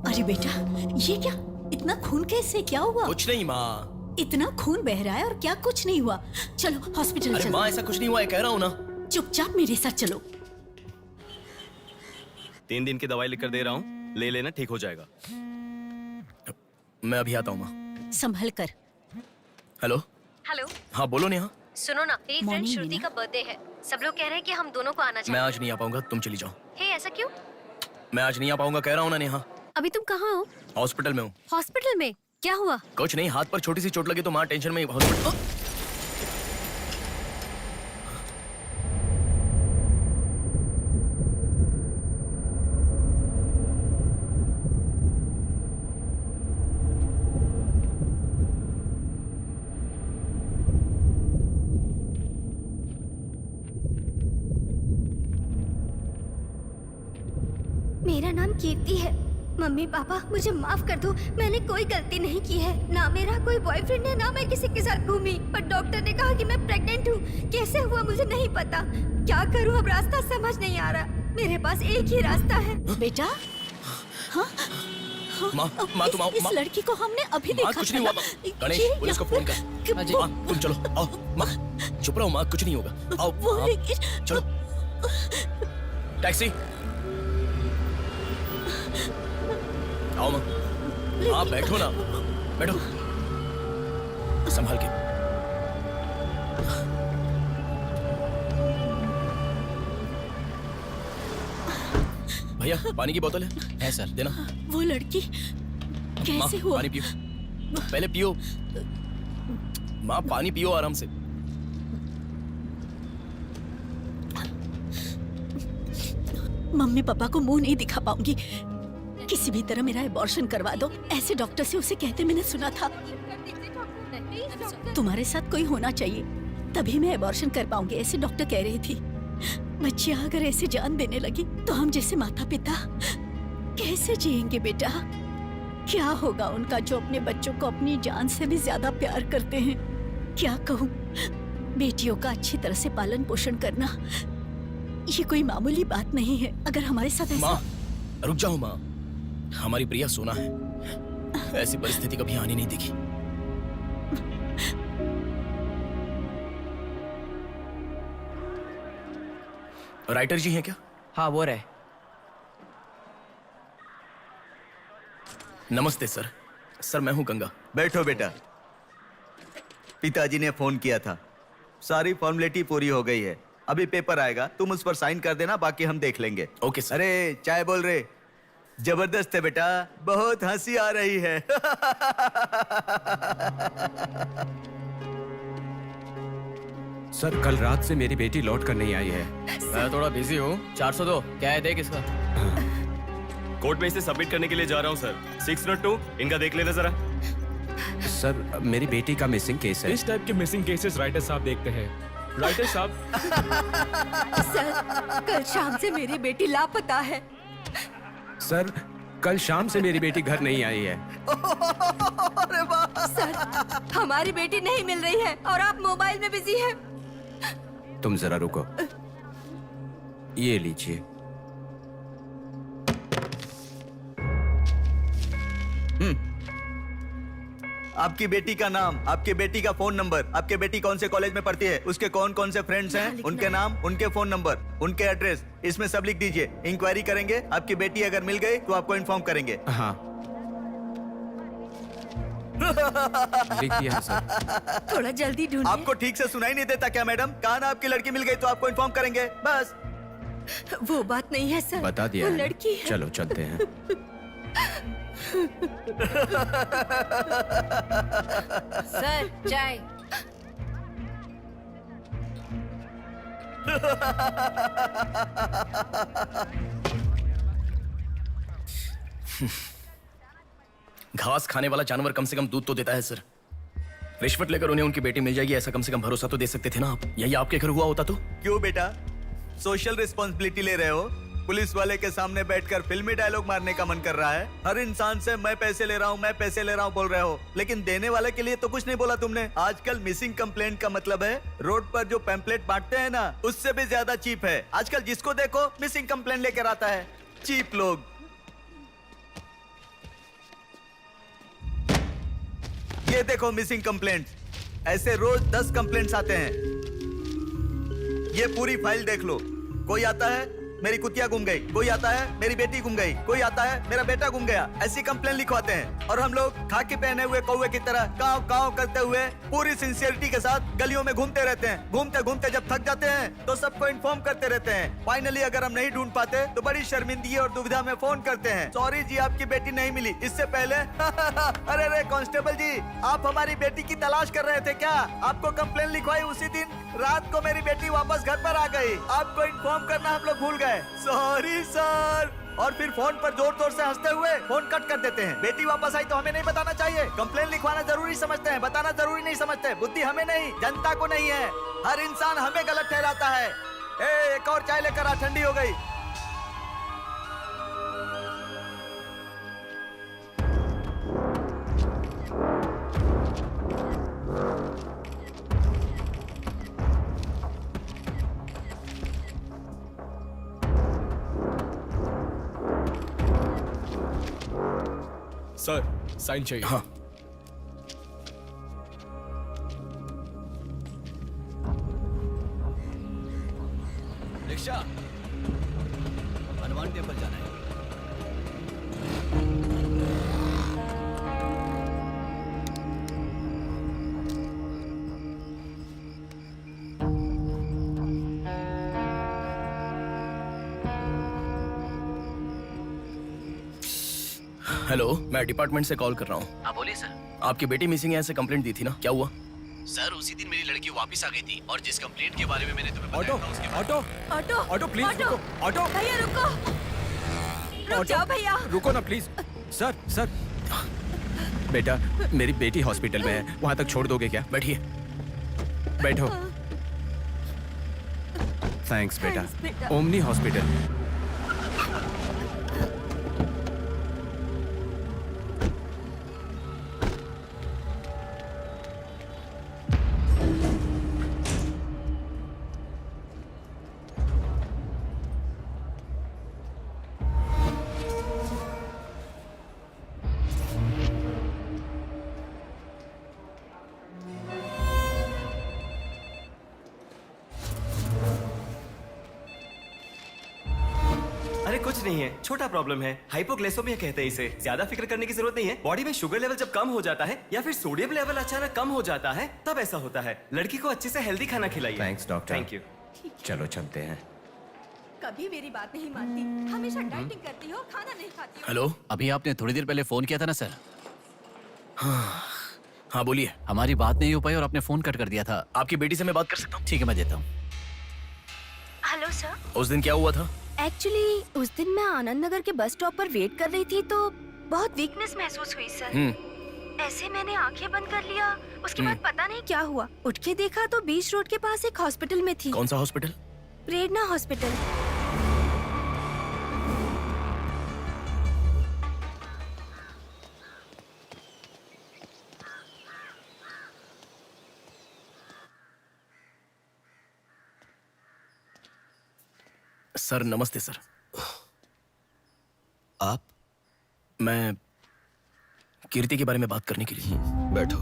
अरे बेटा, ये क्या? इतना खून कैसे? क्या हुआ? कुछ नहीं माँ। इतना खून बह रहा है और क्या कुछ नहीं हुआ? चलो हॉस्पिटल अरे चलो। माँ ऐसा कुछ नहीं हुआ है, कह रहा हूँ ना। चुपचाप मेरे साथ चलो। 3 दिन की दवाई लिखकर दे रहा हूँ, ले लेना, ठीक हो जाएगा। मैं अभी आता हूँ माँ। संभल कर। हेलो। हेलो, हाँ बोलो नेहा। सुनो ना, मेरी फ्रेंड Morning, श्रुति मीना। का बर्थडे है। सब लोग कह रहे हैं कि हम दोनों को आना मैं चाहिए। आज नहीं आ पाऊंगा, तुम चली जाओ। हे, ऐसा क्यों? मैं आज नहीं आ पाऊंगा, कह रहा हूँ ना नेहा। अभी तुम कहाँ हो? हॉस्पिटल में हूँ। हॉस्पिटल में? क्या हुआ? कुछ नहीं, हाथ पर छोटी सी चोट लगी तो माँ टेंशन में हॉस्पिटल। मेरा नाम कीर्ति है। मम्मी पापा मुझे माफ कर दो, मैंने कोई गलती नहीं की है। ना मेरा कोई बॉयफ्रेंड है, ना मैं किसी के साथ घूमी। पर डॉक्टर ने कहा कि मैं प्रेग्नेंट हूँ। कैसे हुआ मुझे नहीं पता। क्या करूँ अब, रास्ता समझ नहीं आ रहा। मेरे पास एक ही रास्ता है। बेटा, हाँ? माँ, माँ तुम आओ। इस माँ, लड़की को हमने अभी देखा माँ कुछ नहीं था हुआ। ना। माँ, गणेश ये पुलिस को फोन कर। यहाँ- माँ तुम चलो, आओ। माँ चुप रहो, माँ कुछ नहीं होगा। आओ वो हाँ, लेकिन चलो। टैक्सी। आओ माँ। हाँ बैठो ना, बैठो। संभाल के। भैया पानी की बोतल है सर, देना। वो लड़की माँ कैसे हुआ? पानी पियो, पहले पियो। माँ पानी पियो आराम से। मम्मी पापा को मुंह नहीं दिखा पाऊंगी। किसी भी तरह मेरा एबॉर्शन करवा दो, ऐसे डॉक्टर से उसे कहते मैंने सुना था। तुम्हारे साथ कोई होना चाहिए, तभी मैं एबॉर्शन कर पाऊंगी, ऐसे डॉक्टर कह रही थी। बच्चियां अगर ऐसे जान देने लगी तो हम जैसे माता पिता कैसे जिएंगे बेटा? क्या होगा उनका जो अपने बच्चों को अपनी जान से भी ज्यादा प्यार करते हैं? क्या कहूँ, बेटियों का अच्छी तरह से पालन पोषण करना ये कोई मामूली बात नहीं है। अगर हमारे साथ ऐसा... माँ रुक जाओ माँ, हमारी प्रिया सोना है, ऐसी परिस्थिति कभी आनी नहीं दिखी। राइटर जी हैं क्या? हाँ वो रहे। नमस्ते सर। सर मैं हूँ गंगा। बैठो बेटा। पिताजी ने फोन किया था, सारी फॉर्मेलिटी पूरी हो गई है। अभी पेपर आएगा, तुम उस पर साइन कर देना, बाकी हम देख लेंगे। Okay sir. अरे चाय बोल रहे? जबरदस्त है बेटा, बहुत हंसी आ रही है। सर कल रात से मेरी बेटी लौट कर नहीं आई है। मैं थोड़ा बिजी हूँ। 402 क्या है, देख इसका। कोर्ट में इसे सबमिट करने के लिए जा रहा हूँ सर। 602 इनका देख लेना जरा। सर मेरी बेटी का मिसिंग केस है। इस टाइप के मिसिंग केसेस राइटर साहब देखते हैं। राइटर साहब। सर कल शाम से मेरी बेटी लापता है। सर कल शाम से मेरी बेटी घर नहीं आई है। सर हमारी बेटी नहीं मिल रही है और आप मोबाइल में बिजी हैं। तुम जरा रुको, ये लीजिए। आपकी बेटी का नाम, आपकी बेटी का फोन नंबर, आपकी बेटी कौन से कॉलेज में पढ़ती है, उसके कौन कौन से फ्रेंड्स हैं, उनके नाम, उनके फोन नंबर, उनके एड्रेस, इसमें सब लिख दीजिए। इंक्वायरी करेंगे, आपकी बेटी अगर मिल गई तो आपको इन्फॉर्म करेंगे। हाँ लिख दिया सर। थोड़ा जल्दी ढूंढिए। आपको ठीक से सुनाई नहीं देता क्या मैडम? कहा ना आपकी लड़की मिल गई तो आपको इन्फॉर्म करेंगे, बस। वो बात नहीं है सर, बता दिया वो है ना? लड़की है। चलो चलते हैं। सर चाय। घास खाने वाला जानवर कम से कम दूध तो देता है सर। रिश्वत लेकर उन्हें उनकी बेटी मिल जाएगी, ऐसा कम से कम भरोसा तो दे सकते थे ना आप। यही आपके घर हुआ होता तो? क्यों बेटा, सोशल रिस्पॉन्सिबिलिटी ले रहे हो? पुलिस वाले के सामने बैठकर फिल्मी डायलॉग मारने का मन कर रहा है? हर इंसान से मैं पैसे ले रहा हूँ, मैं पैसे ले रहा हूँ बोल रहे हो, लेकिन देने वाले के लिए तो कुछ नहीं बोला तुमने। आजकल मिसिंग कंप्लेंट का मतलब है रोड पर जो पैम्पलेट बांटते हैं ना, उससे भी ज्यादा चीप है। आजकल जिसको देखो मिसिंग कंप्लेंट लेकर आता है। चीप लोग। ये देखो मिसिंग कंप्लेंट्स, ऐसे रोज 10 कंप्लेंट्स आते हैं। ये पूरी फाइल देख लो। कोई आता है मेरी कुतिया गुम गई, कोई आता है मेरी बेटी गुम गई, कोई आता है मेरा बेटा गुम गया, ऐसी कंप्लेन लिखवाते हैं। और हम लोग खाकी पहने हुए कौवे की तरह काव काव करते हुए पूरी सिंसियरिटी के साथ गलियों में घूमते रहते हैं। घूमते घूमते जब थक जाते हैं तो सबको इन्फॉर्म करते रहते हैं। फाइनली अगर हम नहीं ढूंढ पाते तो बड़ी शर्मिंदगी और दुविधा में फोन करते हैं, सॉरी जी आपकी बेटी नहीं मिली। इससे पहले अरे अरे कांस्टेबल जी, आप हमारी बेटी की तलाश कर रहे थे क्या? आपको कंप्लेन लिखवाई उसी दिन रात को मेरी बेटी वापस घर पर आ गई। आपको इन्फॉर्म करना हम लोग भूल गए, सॉरी सर। और फिर फोन पर जोर जोर से हंसते हुए फोन कट कर देते हैं। बेटी वापस आई तो हमें नहीं बताना चाहिए। कंप्लेन लिखवाना जरूरी समझते हैं, बताना जरूरी नहीं समझते। बुद्धि हमें नहीं, जनता को नहीं है। हर इंसान हमें गलत ठहराता है। एक और चाय लेकर आ, ठंडी हो गई। सर साइन चाहिए। हाँ। रिक्शा, हनुमान टेम्पल जाना है। हेलो, मैं डिपार्टमेंट से कॉल कर रहा हूँ। हाँ बोलिए सर। आपकी बेटी मिसिंग है, ऐसे कंप्लेंट दी थी ना, क्या हुआ? सर उसी दिन मेरी लड़की वापस आ गई थी और जिस कंप्लेंट के बारे में मैंने तुम्हें ऑटो बताया था उसके बाद auto auto auto please auto. रुको। ऑटो भैया रुको, रुक जाओ भैया। रुको ना प्लीज। सर सर, बेटा मेरी बेटी हॉस्पिटल में है, वहां तक छोड़ दोगे क्या? बैठिए। बैठो। थैंक्स बेटा। Thanks, बेटा। Omni hospital. अरे कुछ नहीं है, छोटा प्रॉब्लम है, हाइपोग्लाइसेमिया कहते हैं इसे। ज्यादा फिक्र करने की जरूरत नहीं है। बॉडी में शुगर लेवल जब कम हो जाता है या फिर सोडियम लेवल अचानक कम हो जाता है तब ऐसा होता है। लड़की को अच्छे से हेल्दी खाना खिलाइए। Thanks doctor. Thank you. चलो चलते हैं। कभी मेरी बात नहीं मानती, हमेशा डाइटिंग करती हो, खाना नहीं खाती हो। हेलो। अभी आपने थोड़ी देर पहले फोन किया था ना सर। हाँ बोलिए। हमारी बात नहीं हो पाई और आपने फोन कट कर दिया था। आपकी बेटी से मैं बात कर सकता हूँ? ठीक है मैं देता हूँ। Hello sir. उस दिन क्या हुआ था? एक्चुअली उस दिन मैं आनंद नगर के बस स्टॉप पर वेट कर रही थी तो बहुत वीकनेस महसूस हुई सर। ऐसे मैंने आंखें बंद कर लिया। उसके बाद पता नहीं क्या हुआ, उठ के देखा तो बीच रोड के पास एक हॉस्पिटल में थी। कौन सा हॉस्पिटल? प्रेरणा हॉस्पिटल। सर नमस्ते सर। आप? मैं कीर्ति के बारे में बात करने के लिए। बैठो।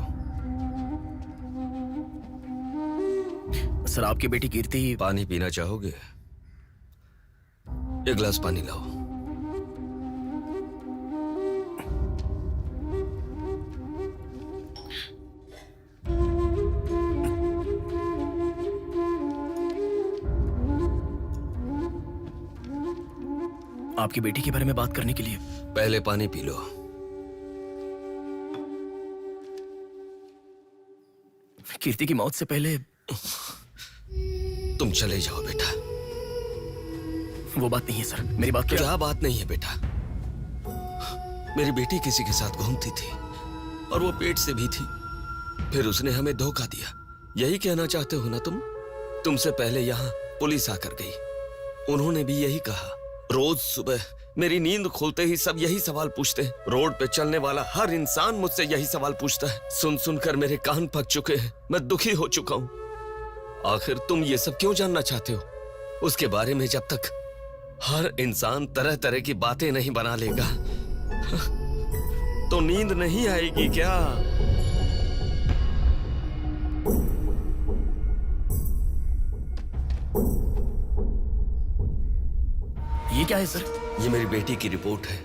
सर आपकी बेटी कीर्ति। पानी पीना चाहोगे? एक गिलास पानी लाओ। आपकी बेटी के बारे में बात करने के लिए। पहले पानी पी लो। कीर्ति की मौत से पहले। तुम चले जाओ बेटा। वो बात नहीं है सर, मेरी बात क्या बात नहीं है बेटा? मेरी बेटी किसी के साथ घूमती थी और वो पेट से भी थी, फिर उसने हमें धोखा दिया। यही कहना चाहते हो ना तुम? तुमसे पहले यहाँ पुलिस आकर गई, उन्होंने भी यही कहा। रोज सुबह मेरी नींद खोलते ही सब यही सवाल पूछते हैं। रोड पे चलने वाला हर इंसान मुझसे यही सवाल पूछता है। सुन सुनकर मेरे कान पक चुके हैं, मैं दुखी हो चुका हूँ। आखिर तुम ये सब क्यों जानना चाहते हो? उसके बारे में जब तक हर इंसान तरह तरह की बातें नहीं बना लेगा तो नींद नहीं आएगी क्या? ये क्या है सर? ये मेरी बेटी की रिपोर्ट है।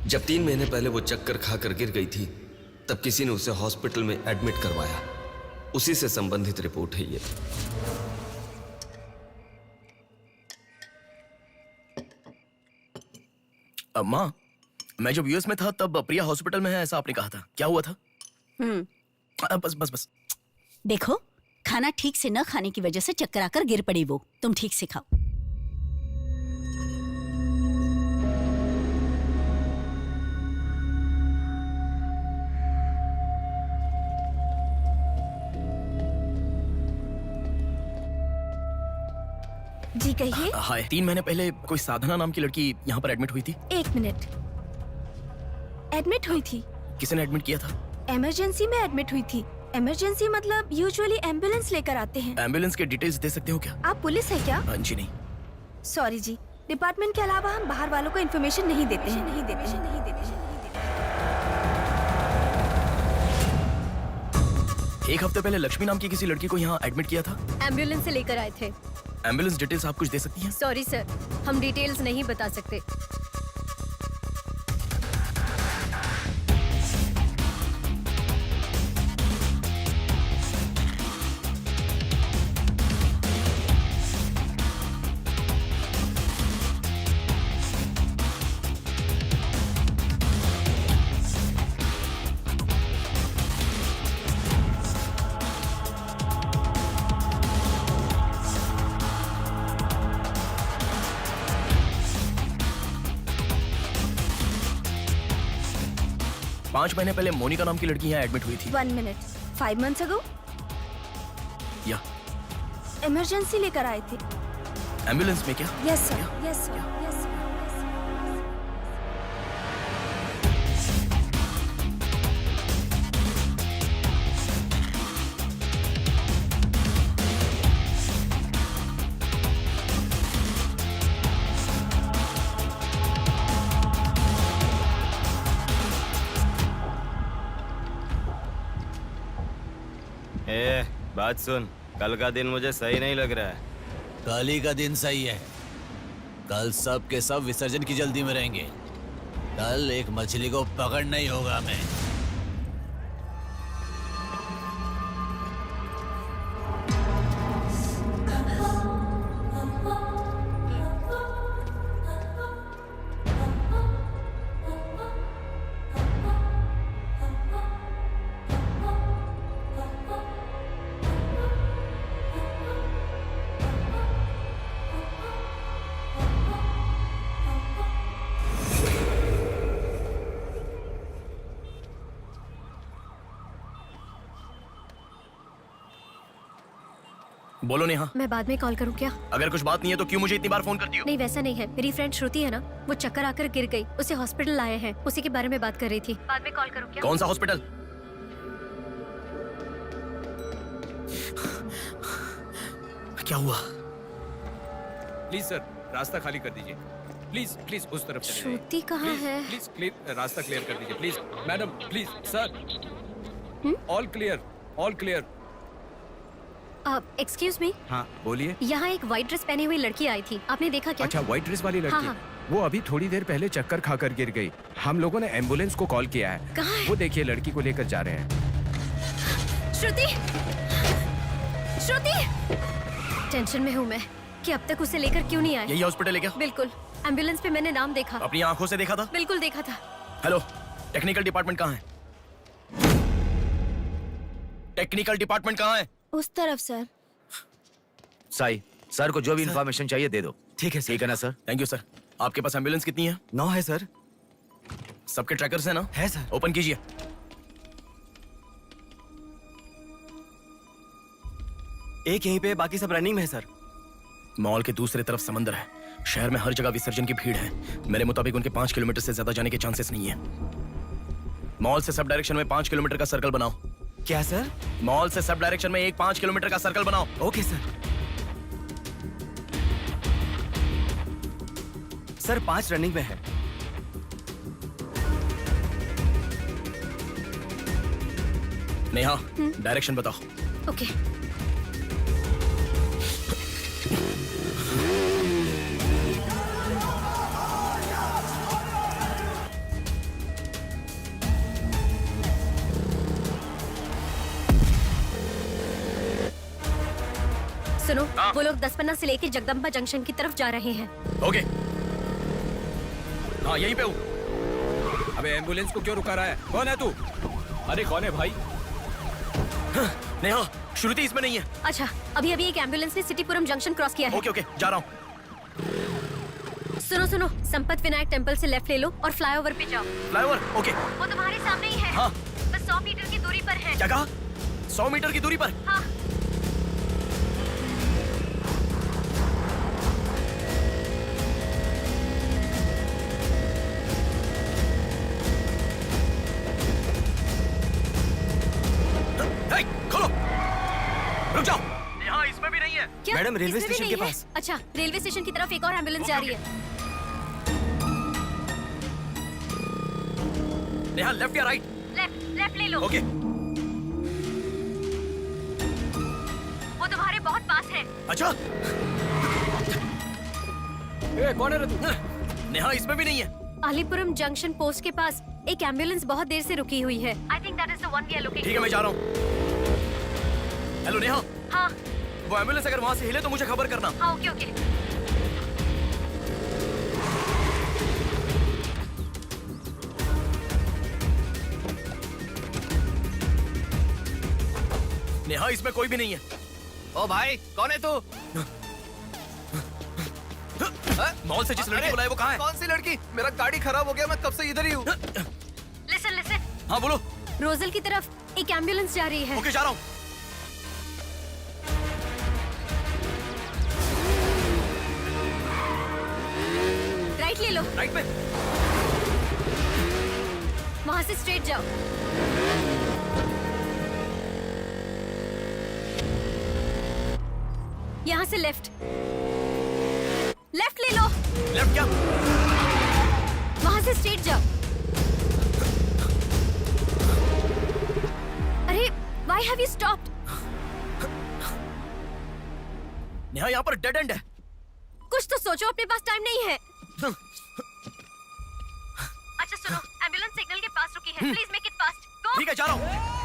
जब 3 महीने पहले वो चक्कर खाकर गिर गई थी तब किसी ने उसे हॉस्पिटल में एडमिट करवाया। उसी से संबंधित रिपोर्ट है ये। माँ, मैं जब यूएस में था तब प्रिया हॉस्पिटल में है ऐसा आपने कहा था, क्या हुआ था? बस बस बस। देखो, खाना ठीक से न खाने की वजह से चक्कर आकर गिर पड़ी वो। तुम ठीक से खाओ। जी कहिए। हाय, 3 महीने पहले कोई साधना नाम की लड़की यहाँ पर एडमिट हुई थी। 1 मिनट। एडमिट हुई थी? किसने एडमिट किया था? इमरजेंसी में एडमिट हुई थी। इमरजेंसी मतलब यूजुअली एम्बुलेंस लेकर आते हैं। एम्बुलेंस के डिटेल्स दे सकते हो क्या? आप पुलिस है क्या? जी नहीं। सॉरी जी, डिपार्टमेंट के अलावा हम बाहर वालों को इन्फॉर्मेशन नहीं देते हैं। एक हफ्ते पहले लक्ष्मी नाम की किसी लड़की को यहाँ एडमिट किया था। एम्बुलेंस से लेकर आए थे। एम्बुलेंस डिटेल्स आप कुछ दे सकती हैं? सॉरी सर, हम डिटेल्स नहीं बता सकते। पांच महीने पहले मोनिका नाम की लड़की यहाँ एडमिट हुई थी। 1 मिनट। 5 months ago? या इमरजेंसी लेकर आए थे। एम्बुलेंस में क्या? Yes sir, yes sir, yes sir. बात सुन, कल का दिन मुझे सही नहीं लग रहा है। कल ही का दिन सही है। कल सब के सब विसर्जन की जल्दी में रहेंगे। कल एक मछली को पकड़ना ही होगा हमें। बोलो नेहा। मैं बाद में कॉल करूं क्या? अगर कुछ बात नहीं है तो क्यों मुझे इतनी बार फोन करती हो? नहीं वैसा नहीं है, मेरी फ्रेंड श्रुति है ना, वो चक्कर आकर गिर गई, उसे हॉस्पिटल लाए हैं, उसी के बारे में बात कर रही थी। बाद में कॉल करूं क्या? कौन सा हॉस्पिटल? क्या हुआ? प्लीज सर, रास्ता खाली कर दीजिए। प्लीज प्लीज उस तरफ चले जाइए। श्रुति कहाँ है? प्लीज क्लियर, रास्ता क्लियर कर दीजिए please. Madam please sir, all clear, all clear. Excuse me. हाँ बोलिए। यहाँ एक व्हाइट ड्रेस पहनी हुई लड़की आई थी, आपने देखा क्या? अच्छा, व्हाइट ड्रेस वाली लड़की। हाँ, हाँ। वो अभी थोड़ी देर पहले चक्कर खाकर गिर गई। हम लोगों ने एम्बुलेंस को कॉल किया है। कहाँ है? वो देखिए लड़की को लेकर जा रहे हैं। श्रुति, श्रुति! टेंशन में हूँ मैं कि अब तक उसे लेकर क्यों नहीं आए। यही हॉस्पिटल है क्या? बिल्कुल, एम्बुलेंस पे मैंने नाम देखा। अपनी आंखों से देखा था? बिल्कुल देखा था। हेलो, टेक्निकल डिपार्टमेंट कहाँ है? टेक्निकल डिपार्टमेंट कहाँ है? उस तरफ सर। साई, सर को जो भी इंफॉर्मेशन चाहिए दे दो। ठीक है सर। ठीक है ना सर? Thank you sir. आपके पास एम्बुलेंस कितनी है? 9 है सर। सबके ट्रैकर्स है ना? है सर। ओपन कीजिए। एक यहीं पे, बाकी सब रनिंग में है सर। मॉल के दूसरी तरफ समंदर है। शहर में हर जगह विसर्जन की भीड़ है। मेरे मुताबिक उनके 5 किलोमीटर से ज्यादा जाने के चांसेस नहीं है। मॉल से सब डायरेक्शन में 5 किलोमीटर का सर्कल बनाओ। क्या सर? मॉल से सब डायरेक्शन में एक 5 किलोमीटर का सर्कल बनाओ। Okay sir. सर 5 रनिंग में है। नेहा, डायरेक्शन बताओ। ओके। सुनो, वो लोग 10 से लेके जगदम्बा जंक्शन की तरफ जा रहे हैं। ओके। हाँ, यहीं पे हूँ। अबे एम्बुलेंस को क्यों रुका रहा है? कौन है तू? अरे कौन है भाई? नेहा, श्रुति इसमें नहीं है। अच्छा, अभी अभी एक एम्बुलेंस ने सिटीपुरम जंक्शन क्रॉस किया है। ओके ओके, जा रहा हूँ। सुनो सुनो, संपत विनायक टेम्पल से लेफ्ट ले लो और फ्लाईओवर पे जाओ। फ्लाईओवर? ओके। वो तुम्हारे सामने ही है। हाँ। बस 100 मीटर की दूरी पर है। क्या कहा? 100 मीटर की दूरी पर? हाँ। खोलो, रुक जाओ। यहाँ इसमें भी नहीं है। क्या? मैडम, रेलवे इसमें भी स्टेशन नहीं के है? पास। अच्छा, रेलवे स्टेशन की तरफ एक और एम्बुलेंस जा रही है। नेहा, लेफ्ट या राइट? लेफ्ट ले लो। ओके। वो तुम्हारे बहुत पास है। अच्छा। कौन है रे तू? नेहा, इसमें भी नहीं है। अलीपुरम जंक्शन पोस्ट के पास एक एम्बुलेंस बहुत देर से रुकी हुई है। I think that is the one we are looking ठीक है, मैं जा रहा हूँ। हेलो नेहा। हाँ। वो एम्बुलेंस अगर वहाँ से हिले तो मुझे खबर करना। हाँ, ओके ओके। नेहा, इसमें कोई भी नहीं है। ओ भाई, कौन है तू? मॉल से जिस लड़की को बुलाया वो कहाँ है? कौन सी लड़की? मेरा गाड़ी खराब हो गया, मैं कब से इधर ही हूँ। लिसन। हाँ बोलो। रोजल की तरफ एक एम्बुलेंस जा रही है। ओके, जा रहा हूँ। राइट ले लो। राइट पे? वहाँ से स्ट्रेट जाओ। यहाँ से लेफ्ट ले लो। लेफ्ट क्या? वहाँ से स्ट्रेट जाओ। अरे, why have you stopped? Neha, यहाँ पर डेड एंड है। कुछ तो सोचो, अपने पास टाइम नहीं है। अच्छा सुनो, एम्बुलेंस सिग्नल के पास रुकी है। Please make it fast. Go. ठीक है, जा रहा हूँ।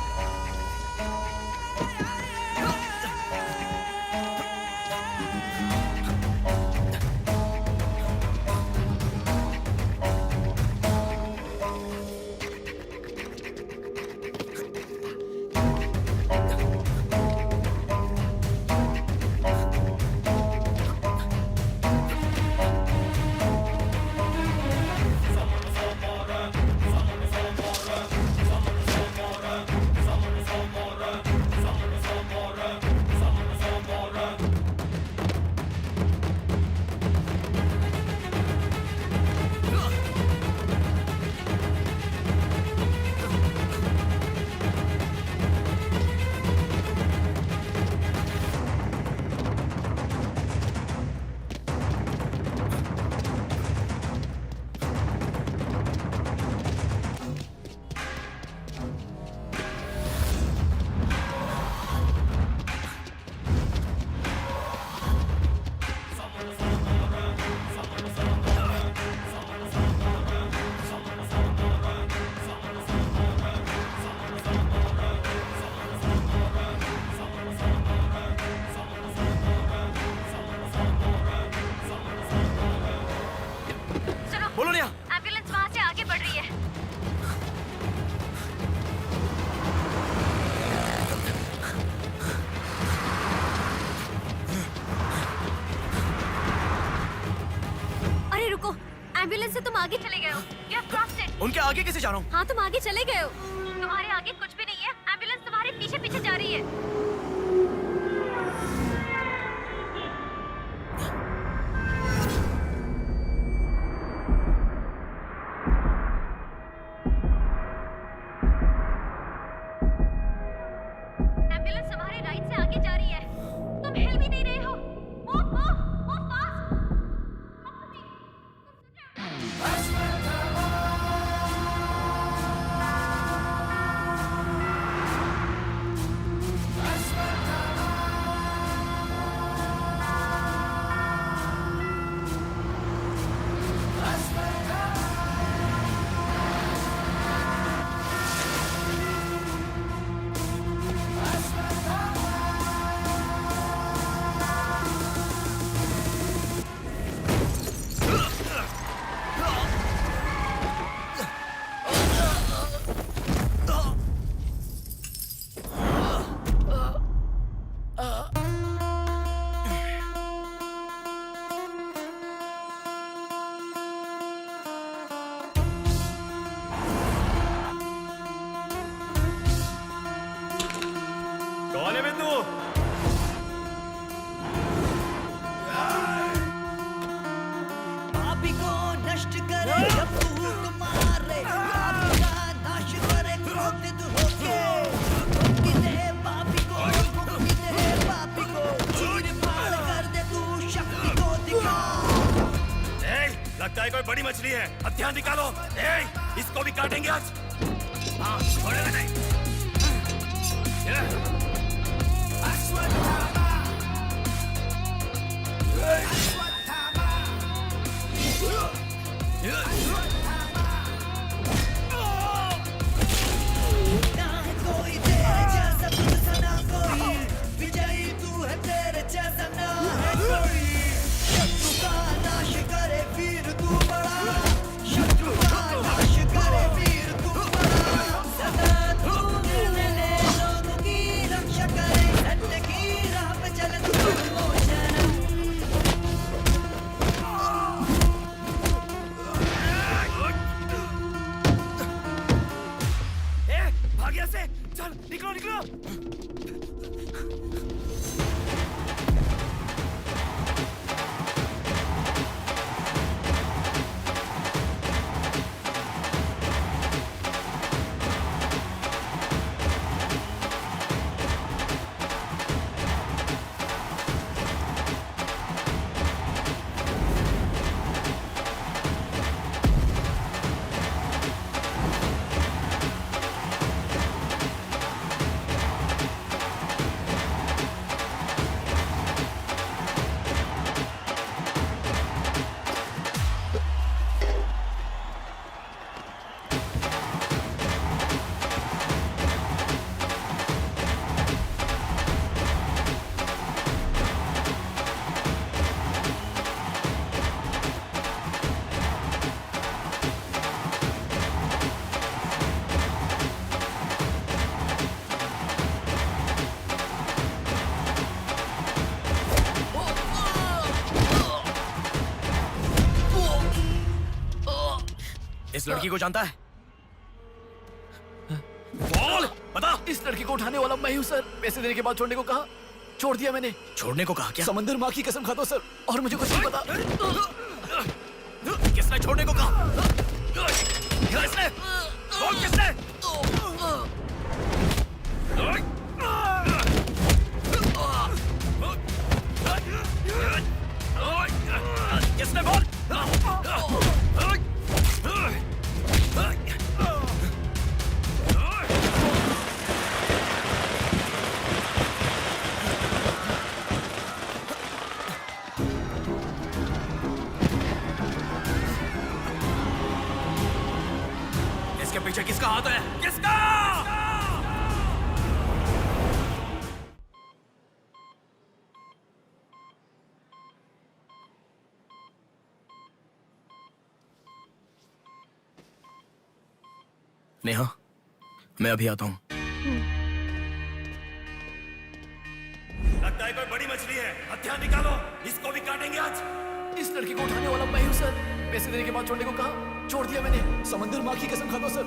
एम्बुलेंस से तुम आगे चले गए हो। You have crossed it. उनके आगे कैसे जा रहा हूँ? हाँ, तुम आगे चले गए हो। तुम्हारे आगे कुछ भी नहीं है। एम्बुलेंस तुम्हारे पीछे पीछे जा रही है। एम्बुलेंस तुम्हारे राइट से आगे जा रही है। तुम हिल भी नहीं रहे हो। Move fast. नष्ट करे जब फूट मारे पाप का नाश करे क्रोधित होके मुक्ति दे पापी को चीर फाड़ कर दे तू शक्ति को दिखा। लगता है कोई बड़ी मछली है, अब ध्यान निकालो। इसको भी काटेंगे आज। हाँ, छोड़ेगा नहीं। ना है कोई तेरे जैसा तुझसा ना कोई, विजयी तू है तेरे जैसा ना है कोई। शत्रु का नाश करे वीर तू बड़ा, शत्रु का नाश करे वीर तू बड़ा। सदा तू निर्णय ले लोगों की रक्षा करे, सत्य की राह पे चले तू निर्मोचन। भाग्य से चल, निकलो निकलो। इस लड़की को जानता है? बोल, बता। इस लड़की को उठाने वाला मैं हूँ सर। पैसे देने के बाद छोड़ने को कहा, छोड़ दिया मैंने। छोड़ने को कहा क्या? समंदर माँ की कसम खाता हूँ सर, और मुझे कुछ नहीं पता। किसने छोड़ने को कहा? किसने? बोल किसने? किसने? बोल। इसके पीछे किसका हाथ है? किसका? नेहा, मैं अभी आता हूं। लगता है कोई बड़ी मछली है, हथियार निकालो, इसको भी काटेंगे आज। इस लड़की को उठाने वाला मैं हूँ सर। पैसे देने के बाद छोड़ने को कहा, छोड़ दिया मैंने। समंदर माँ की कसम खाता हूँ सर।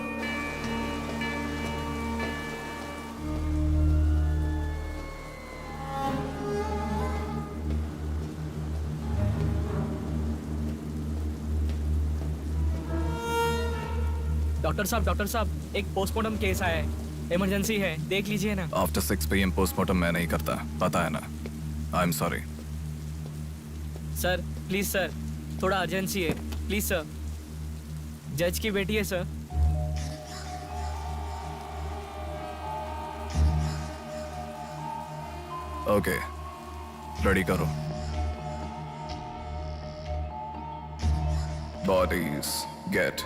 डॉक्टर साहब, एक पोस्टमार्टम केस आया है, इमरजेंसी है, देख लीजिए ना। आफ्टर 6 PM पोस्टमार्टम मैं नहीं करता, पता है ना। I am sorry sir, please sir, थोड़ा अर्जेंसी है, प्लीज सर। जज की बेटी है सर। ओके, रेडी करो। Bodies get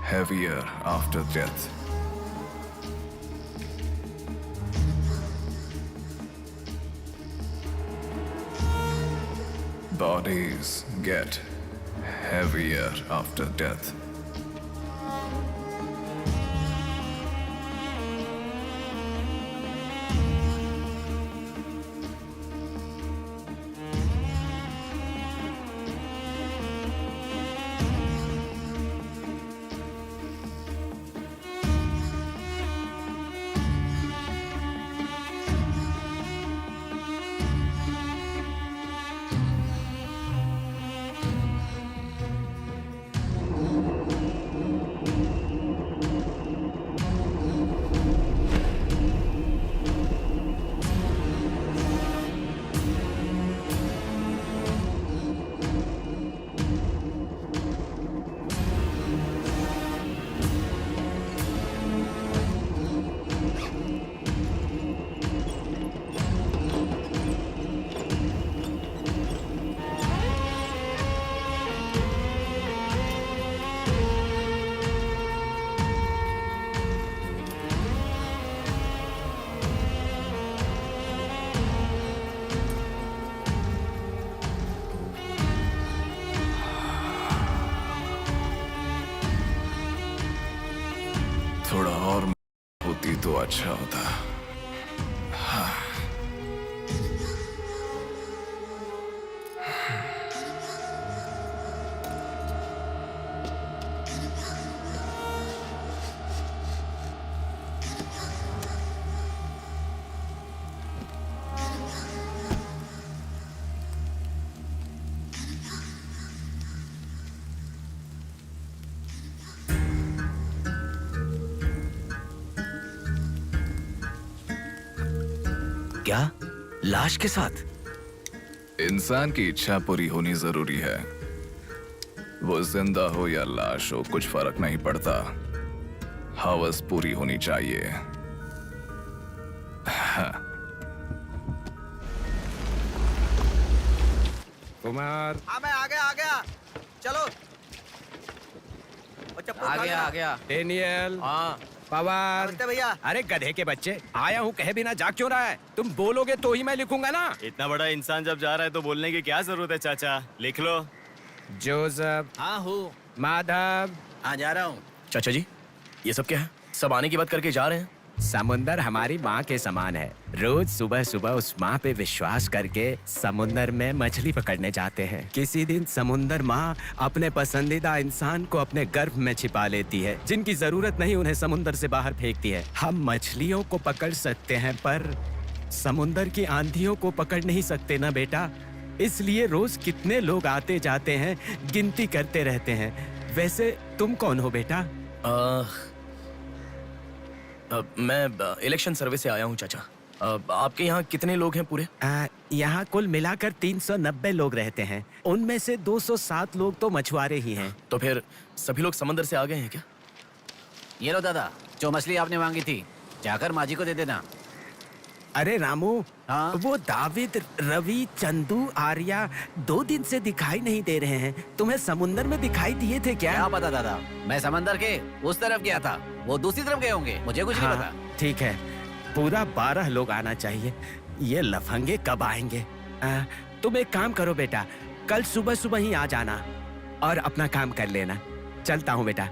heavier after death. Bodies get heavier after death. थोड़ा और होती तो अच्छा होता। हाँ। क्या? लाश के साथ? इंसान की इच्छा पूरी होनी जरूरी है। वो जिंदा हो या लाश हो, कुछ फर्क नहीं पड़ता। हवस पूरी होनी चाहिए। हाँ। कुमार हाँ मैं आ गया। चलो। वो चप्पल उठा लेना। आ गया। डेनियल। हाँ। पवार। नमस्ते भैया। अरे गधे के बच्चे, आया हूँ कहे बिना जाग क्यों रहा है? तुम बोलोगे तो ही मैं लिखूंगा ना। इतना बड़ा इंसान जब जा रहा है तो बोलने की क्या जरूरत है चाचा? लिख लो। जोसेफ। हाँ हूँ। माधव। हाँ जा रहा हूँ। चाचा जी, ये सब क्या है? सब आने की बात करके जा रहे हैं। समुंदर हमारी माँ के समान है। रोज सुबह सुबह उस माँ पे विश्वास करके समुंदर में मछली पकड़ने जाते हैं। किसी दिन समुंदर माँ अपने पसंदीदा इंसान को अपने गर्भ में छिपा लेती है। जिनकी जरूरत नहीं उन्हें समुंदर से बाहर फेंकती है। हम मछलियों को पकड़ सकते हैं पर समुंदर की आंधियों को पकड़ नहीं सकते ना बेटा। इसलिए रोज कितने लोग आते जाते हैं, गिनती करते रहते हैं। वैसे तुम कौन हो बेटा? मैं इलेक्शन सर्वे से आया हूँ चाचा। आपके यहाँ कितने लोग हैं पूरे? यहाँ कुल मिलाकर 390 लोग रहते हैं। उनमें से 207 लोग तो मछुआरे ही हैं। तो फिर सभी लोग समंदर से आ गए हैं क्या? ये लो दादा, जो मछली आपने मांगी थी, जाकर माँ जी को दे देना। अरे रामू, हाँ? वो दाविद, रवि, चंदू, आर्या 2 दिन से दिखाई नहीं दे रहे हैं। तुम्हें समुंदर में दिखाई दिए थे क्या? क्या पता दादा, मैं समंदर के उस तरफ गया था, वो दूसरी तरफ गए होंगे, मुझे कुछ नहीं हाँ, पता। ठीक है, पूरा 12 लोग आना चाहिए। ये लफंगे कब आएंगे? तुम एक काम करो बेटा, कल सुबह सुबह ही आ जाना और अपना काम कर लेना। चलता हूँ बेटा।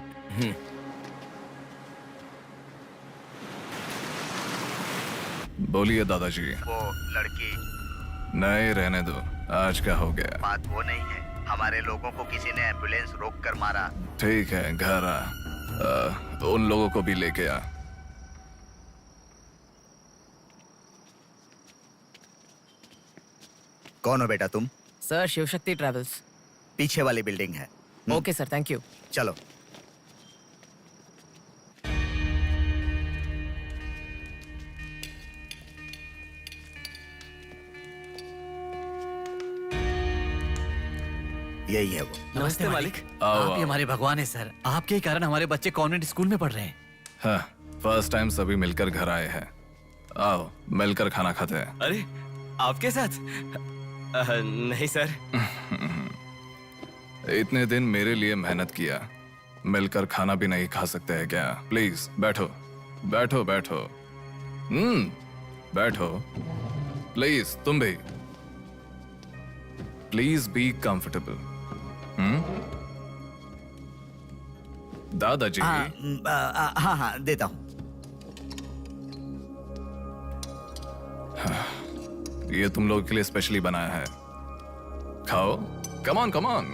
बोलिए दादाजी। वो लड़की नहीं, रहने दो। आज का हो गया। बात वो नहीं है, हमारे लोगों को किसी ने एम्बुलेंस रोक कर मारा। ठीक है, घर आ। उन लोगों को भी लेके आ। कौन हो बेटा तुम? Sir, Shivshakti travels. पीछे वाली बिल्डिंग है। Okay sir, thank you. चलो। यही है वो। नमस्ते मालिक। आप ही हमारे भगवान है सर, आपके ही कारण हमारे बच्चे कॉन्वेंट स्कूल में पढ़ रहे हैं। हाँ, फर्स्ट टाइम सभी मिलकर घर आए हैं। आओ मिलकर खाना खाते हैं। अरे आपके साथ? नहीं सर। इतने दिन मेरे लिए मेहनत किया, मिलकर खाना भी नहीं खा सकते हैं क्या? प्लीज बैठो बैठो बैठो। बैठो प्लीज। तुम भी प्लीज बी कंफर्टेबल। दादाजी। हाँ हाँ देता हूँ। ये तुम लोगों के लिए स्पेशली बनाया है, खाओ। Come on come on.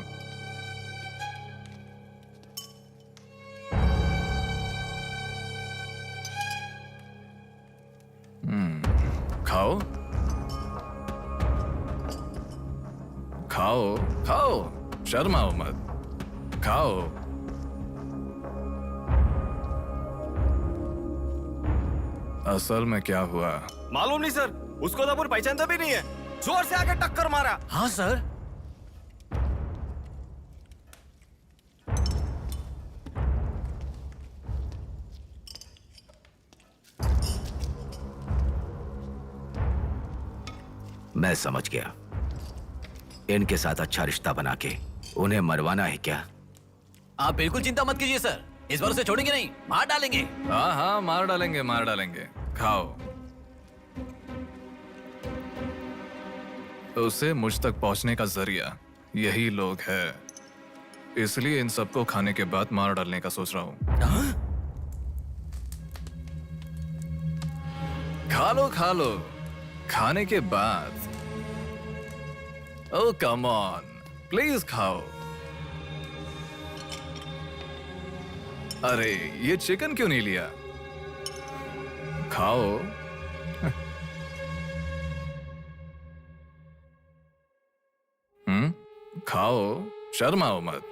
खाओ खाओ खाओ, शर्माओ मत, खाओ। असल में क्या हुआ मालूम नहीं सर, उसको तो अपन पहचानता भी नहीं है। जोर से आके टक्कर मारा। हाँ सर। मैं समझ गया, इनके साथ अच्छा रिश्ता बना के उन्हें मरवाना है क्या? आप बिल्कुल चिंता मत कीजिए सर, इस बार उसे छोड़ेंगे नहीं, मार डालेंगे। हाँ हाँ, मार डालेंगे मार डालेंगे। खाओ। उसे मुझ तक पहुंचने का जरिया यही लोग है, इसलिए इन सबको खाने के बाद मार डालने का सोच रहा हूं। खा लो खाने के बाद। ओ कम ऑन, प्लीज खाओ। अरे ये चिकन क्यों नहीं लिया? खाओ। खाओ, शर्माओ मत।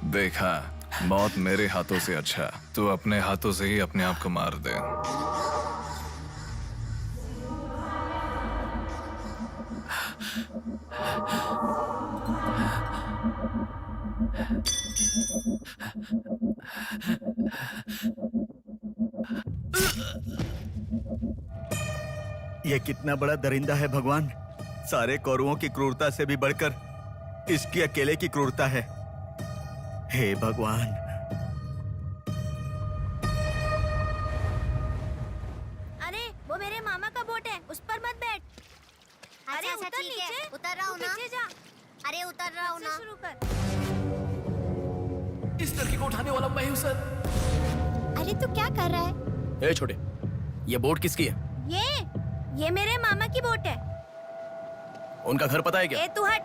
देखा, मौत मेरे हाथों से अच्छा तू अपने हाथों से ही अपने आप को मार दे। ये कितना बड़ा दरिंदा है भगवान। सारे कौरवों की क्रूरता से भी बढ़कर इसकी अकेले की क्रूरता है। हे भगवान। अरे वो मेरे मामा का बोट है, उस पर मत बैठ। अरे अच्छा, उतर ठीक है, नीचे, उतर रहा हूँ ना। पीछे जा। अरे उतर रहा हूँ ना। शुरू कर। इस लड़की को उठाने वाला मैं हूँ सर। अरे तू क्या कर रहा है? ए छोटे, ये बोट किसकी है? ये मेरे मामा की बोट है। उनका घर पता है क्या? ए तू हट।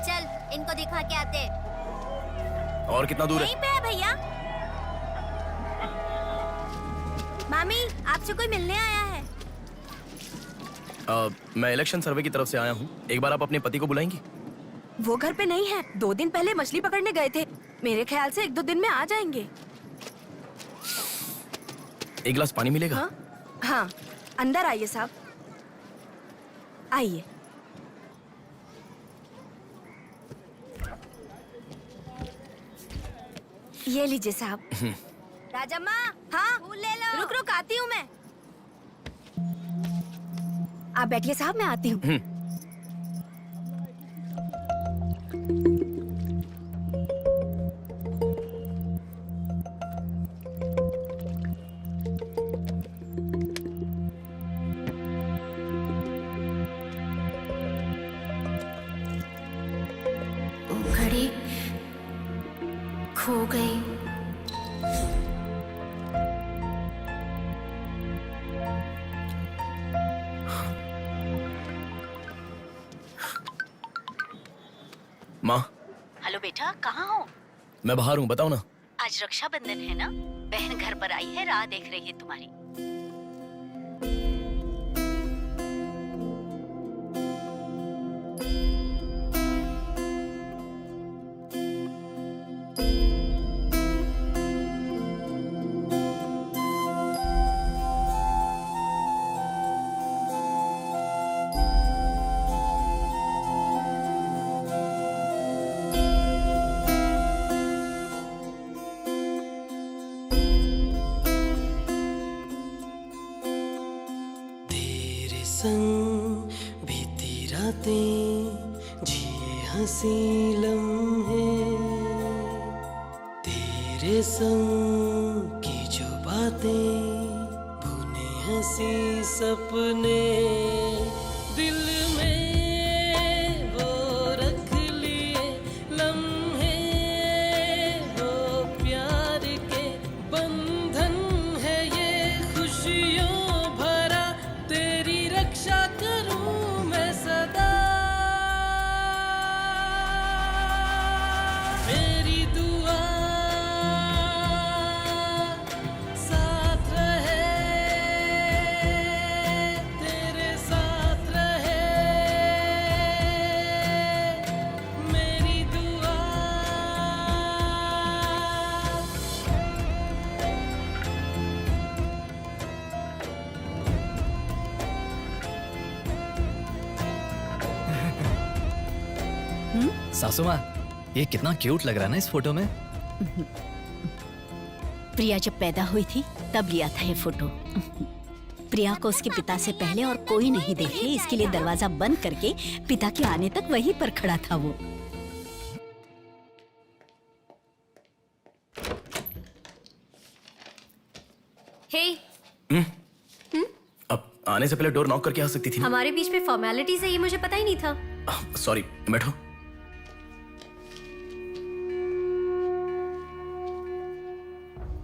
चल इनको दिखा के आते। और कितना दूर है? यहीं पे है भैया। मामी आपसे कोई मिलने आया है। मैं इलेक्शन सर्वे की तरफ से आया हूँ। एक बार आप अपने पति को बुलाएंगी? वो घर पे नहीं है, 2 दिन पहले मछली पकड़ने गए थे। मेरे ख्याल से 1-2 दिन में आ जाएंगे। एक गिलास पानी मिलेगा? हाँ, हाँ, अंदर आइए साहब, आइए। ये लीजिए साहब। राजम्मा, हाँ, फूल ले लो। रुक रुक आती हूँ मैं। आप बैठिए साहब, मैं आती हूँ। घड़ी खो गई। माँ, हेलो बेटा, कहाँ हो? मैं बाहर हूँ, बताओ ना। आज रक्षाबंधन है ना, बहन घर पर आई है, राह देख रही है तुम्हारी। संग बीती रातें जिए हंसी लम्हे, तेरे संग की जो बातें बुने हंसी सपने, दिल में वो रख लिए लम्हे, वो प्यार के बंधन है ये खुशियों भरा, तेरी रक्षा करूं मैं सदा, मेरी दुआ साथ रहे, तेरे साथ रहे, मेरी दुआ। सासू माँ, ये कितना क्यूट लग रहा है ना इस फोटो में। प्रिया जब पैदा हुई थी तब लिया था ये फोटो। प्रिया को उसके पिता से पहले और कोई नहीं देखे, इसके लिए दरवाजा बंद करके पिता के आने तक वहीं पर खड़ा था वो। हे, अब आने से पहले डोर नॉक करके आ सकती थी ना? हमारे बीच में फॉर्मेलिटीज है, ये मुझे पता ही नहीं था। सॉरी, बैठो।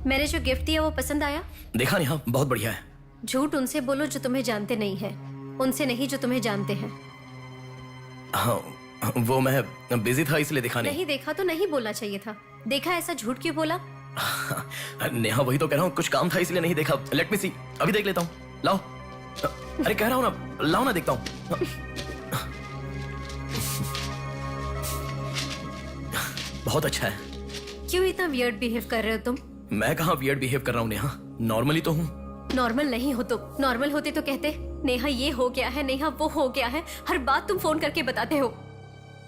मैंने जो गिफ्ट दिया वो पसंद आया? देखा नहीं? हाँ, बहुत बढ़िया है। झूठ उनसे बोलो जो तुम्हें जानते नहीं है, उनसे नहीं जो तुम्हें जानते हैं। हाँ, वो मैं बिजी था इसलिए देखा नहीं। नहीं देखा तो नहीं बोलना चाहिए था। देखा, ऐसा झूठ क्यों बोला? नेहा, वही तो कह रहा हूँ, कुछ काम था इसलिए नहीं देखा। लेट मी सी, अभी देख लेता हूँ। लाओ। अरे कह रहा हूँ ना, लाओ ना, देखता हूँ। बहुत अच्छा है। क्यों इतना वियर्ड बिहेव कर रहे हो तुम? मैं कहाँ वियर्ड बिहेव कर रहा हूँ नेहा, नॉर्मली तो हूँ। नॉर्मल नहीं हो तुम। नॉर्मल होते तो कहते नेहा ये हो गया है, नेहा वो हो गया है। हर बात तुम फोन करके बताते हो।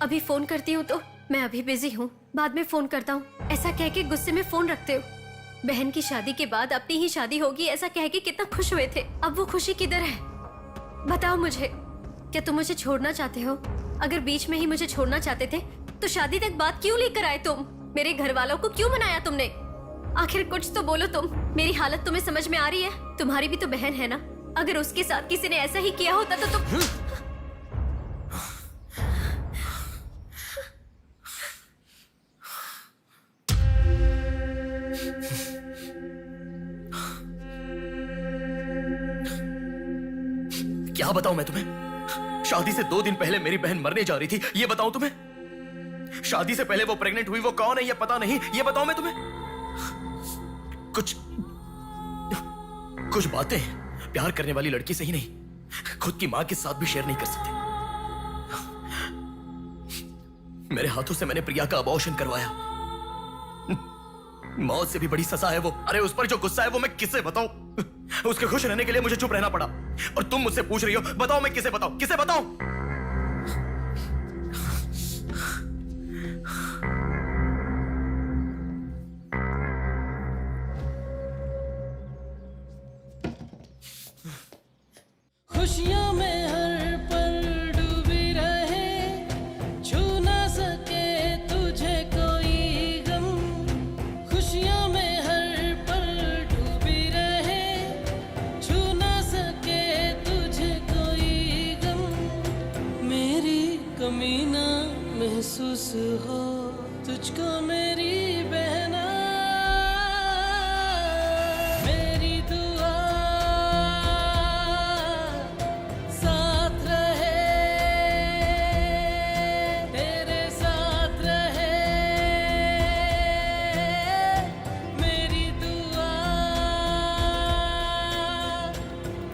अभी फोन करती हूँ तो मैं अभी बिजी हूँ, बाद में फोन करता हूँ, ऐसा कह के गुस्से में फोन रखते हो। बहन की शादी के बाद अपनी ही शादी होगी ऐसा कह के कितना खुश हुए थे, अब वो खुशी किधर है? बताओ मुझे, क्या तुम मुझे छोड़ना चाहते हो? अगर बीच में ही मुझे छोड़ना चाहते थे तो शादी तक बात क्यों लेकर आए तुम? मेरे घर वालों को क्यों मनाया तुमने? आखिर कुछ तो बोलो तुम। मेरी हालत तुम्हें समझ में आ रही है? तुम्हारी भी तो बहन है ना, अगर उसके साथ किसी ने ऐसा ही किया होता तो तुम क्या बताऊं मैं तुम्हें? शादी से 2 दिन पहले मेरी बहन मरने जा रही थी, ये बताऊं तुम्हें? शादी से पहले वो प्रेग्नेंट हुई, वो कौन है ये पता नहीं, ये बताऊं मैं तुम्हें? कुछ बातें प्यार करने वाली लड़की से ही नहीं, खुद की मां के साथ भी शेयर नहीं कर सकते। मेरे हाथों से मैंने प्रिया का अबॉर्शन करवाया। मौत से भी बड़ी सजा है वो। अरे उस पर जो गुस्सा है वो मैं किसे बताऊं? उसके खुश रहने के लिए मुझे चुप रहना पड़ा, और तुम मुझसे पूछ रही हो बताओ मैं किसे बताऊं, किसे बताऊं? खुशियों में हर पल डूबी रहे, छू ना सके तुझे कोई गम। खुशियों में हर पल डूबी रहे, छू ना सके तुझे कोई गम। मेरी कमी ना महसूस हो तुझको मेरी बहना, मेरी दुआ साथ रहे, तेरे साथ रहे, मेरी दुआ,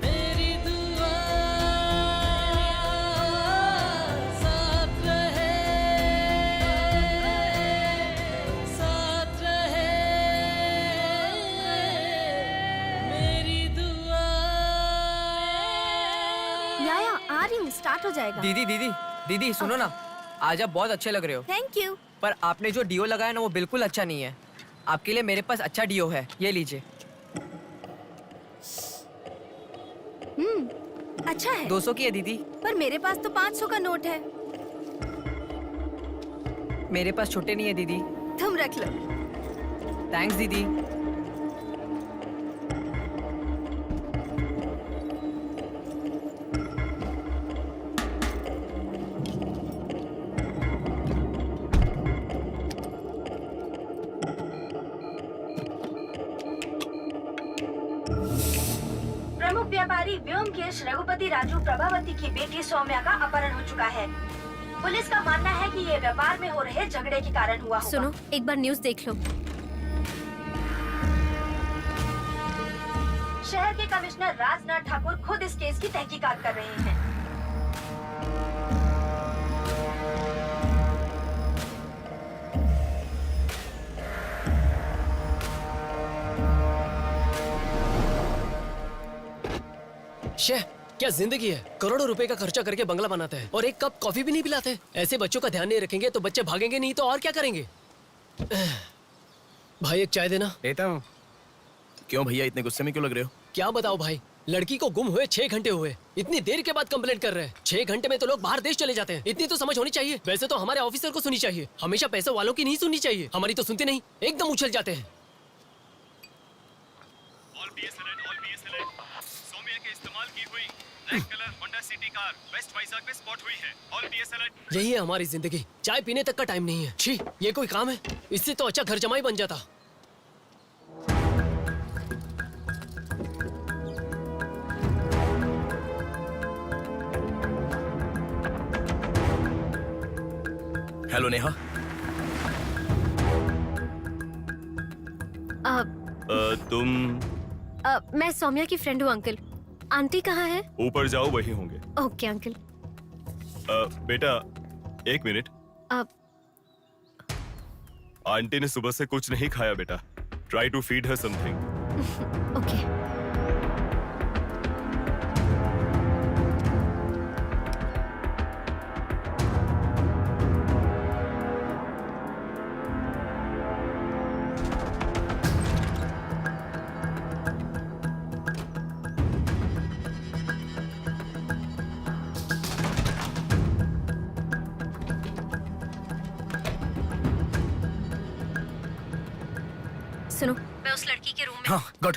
मेरी दुआ साथ रहे, साथ रहे, मेरी दुआ। याया आ रही हूँ, स्टार्ट हो जाएगा। दीदी दीदी दीदी सुनो ना, आज आप बहुत अच्छे लग रहे हो। Thank you. पर आपने जो डियो लगाया ना वो बिल्कुल अच्छा नहीं है। आपके लिए मेरे पास अच्छा डियो है, ये लीजिए। अच्छा है। 200 की है दीदी। पर मेरे पास तो 500 का नोट है। मेरे पास छोटे नहीं है दीदी। तुम रख लो। थैंक्स दीदी। प्रमुख व्यापारी व्योमकेश रघुपति राजू प्रभावती की बेटी सौम्या का अपहरण हो चुका है। पुलिस का मानना है कि ये व्यापार में हो रहे झगड़े के कारण हुआ होगा। सुनो, एक बार न्यूज़ देख लो। शहर के कमिश्नर राजनाथ ठाकुर खुद इस केस की तहकीकात कर रहे हैं। शेह, क्या जिंदगी है। करोड़ों रुपए का खर्चा करके बंगला बनाते हैं और एक कप कॉफी भी नहीं पिलाते। ऐसे बच्चों का ध्यान नहीं रखेंगे तो बच्चे भागेंगे नहीं तो और क्या करेंगे। भाई एक चाय देना। देता हूँ। क्यों भैया इतने गुस्से में क्यों लग रहे हो? क्या बताओ भाई, लड़की को गुम हुए 6 घंटे हुए, इतनी देर के बाद कंप्लेंट कर रहे हैं। 6 घंटे में तो लोग बाहर देश चले जाते हैं। इतनी तो समझ होनी चाहिए। वैसे तो हमारे ऑफिसर को सुनी चाहिए, हमेशा पैसे वालों की नहीं सुननी चाहिए। हमारी तो सुनते नहीं, एकदम उछल जाते हैं। यही है हमारी जिंदगी। चाय पीने तक का टाइम नहीं है। छी, ये कोई काम है? इससे तो अच्छा घर जमाई बन जाता। हेलो नेहा। तुम? मैं सौम्या की फ्रेंड हूँ अंकल। आंटी कहाँ है? ऊपर जाओ, वही होंगे। Okay uncle. बेटा 1 मिनट। अब आंटी ने सुबह से कुछ नहीं खाया बेटा। Try to feed her something. Okay. सुनो, मैं उस लड़की के रूम में। हाँ गुड।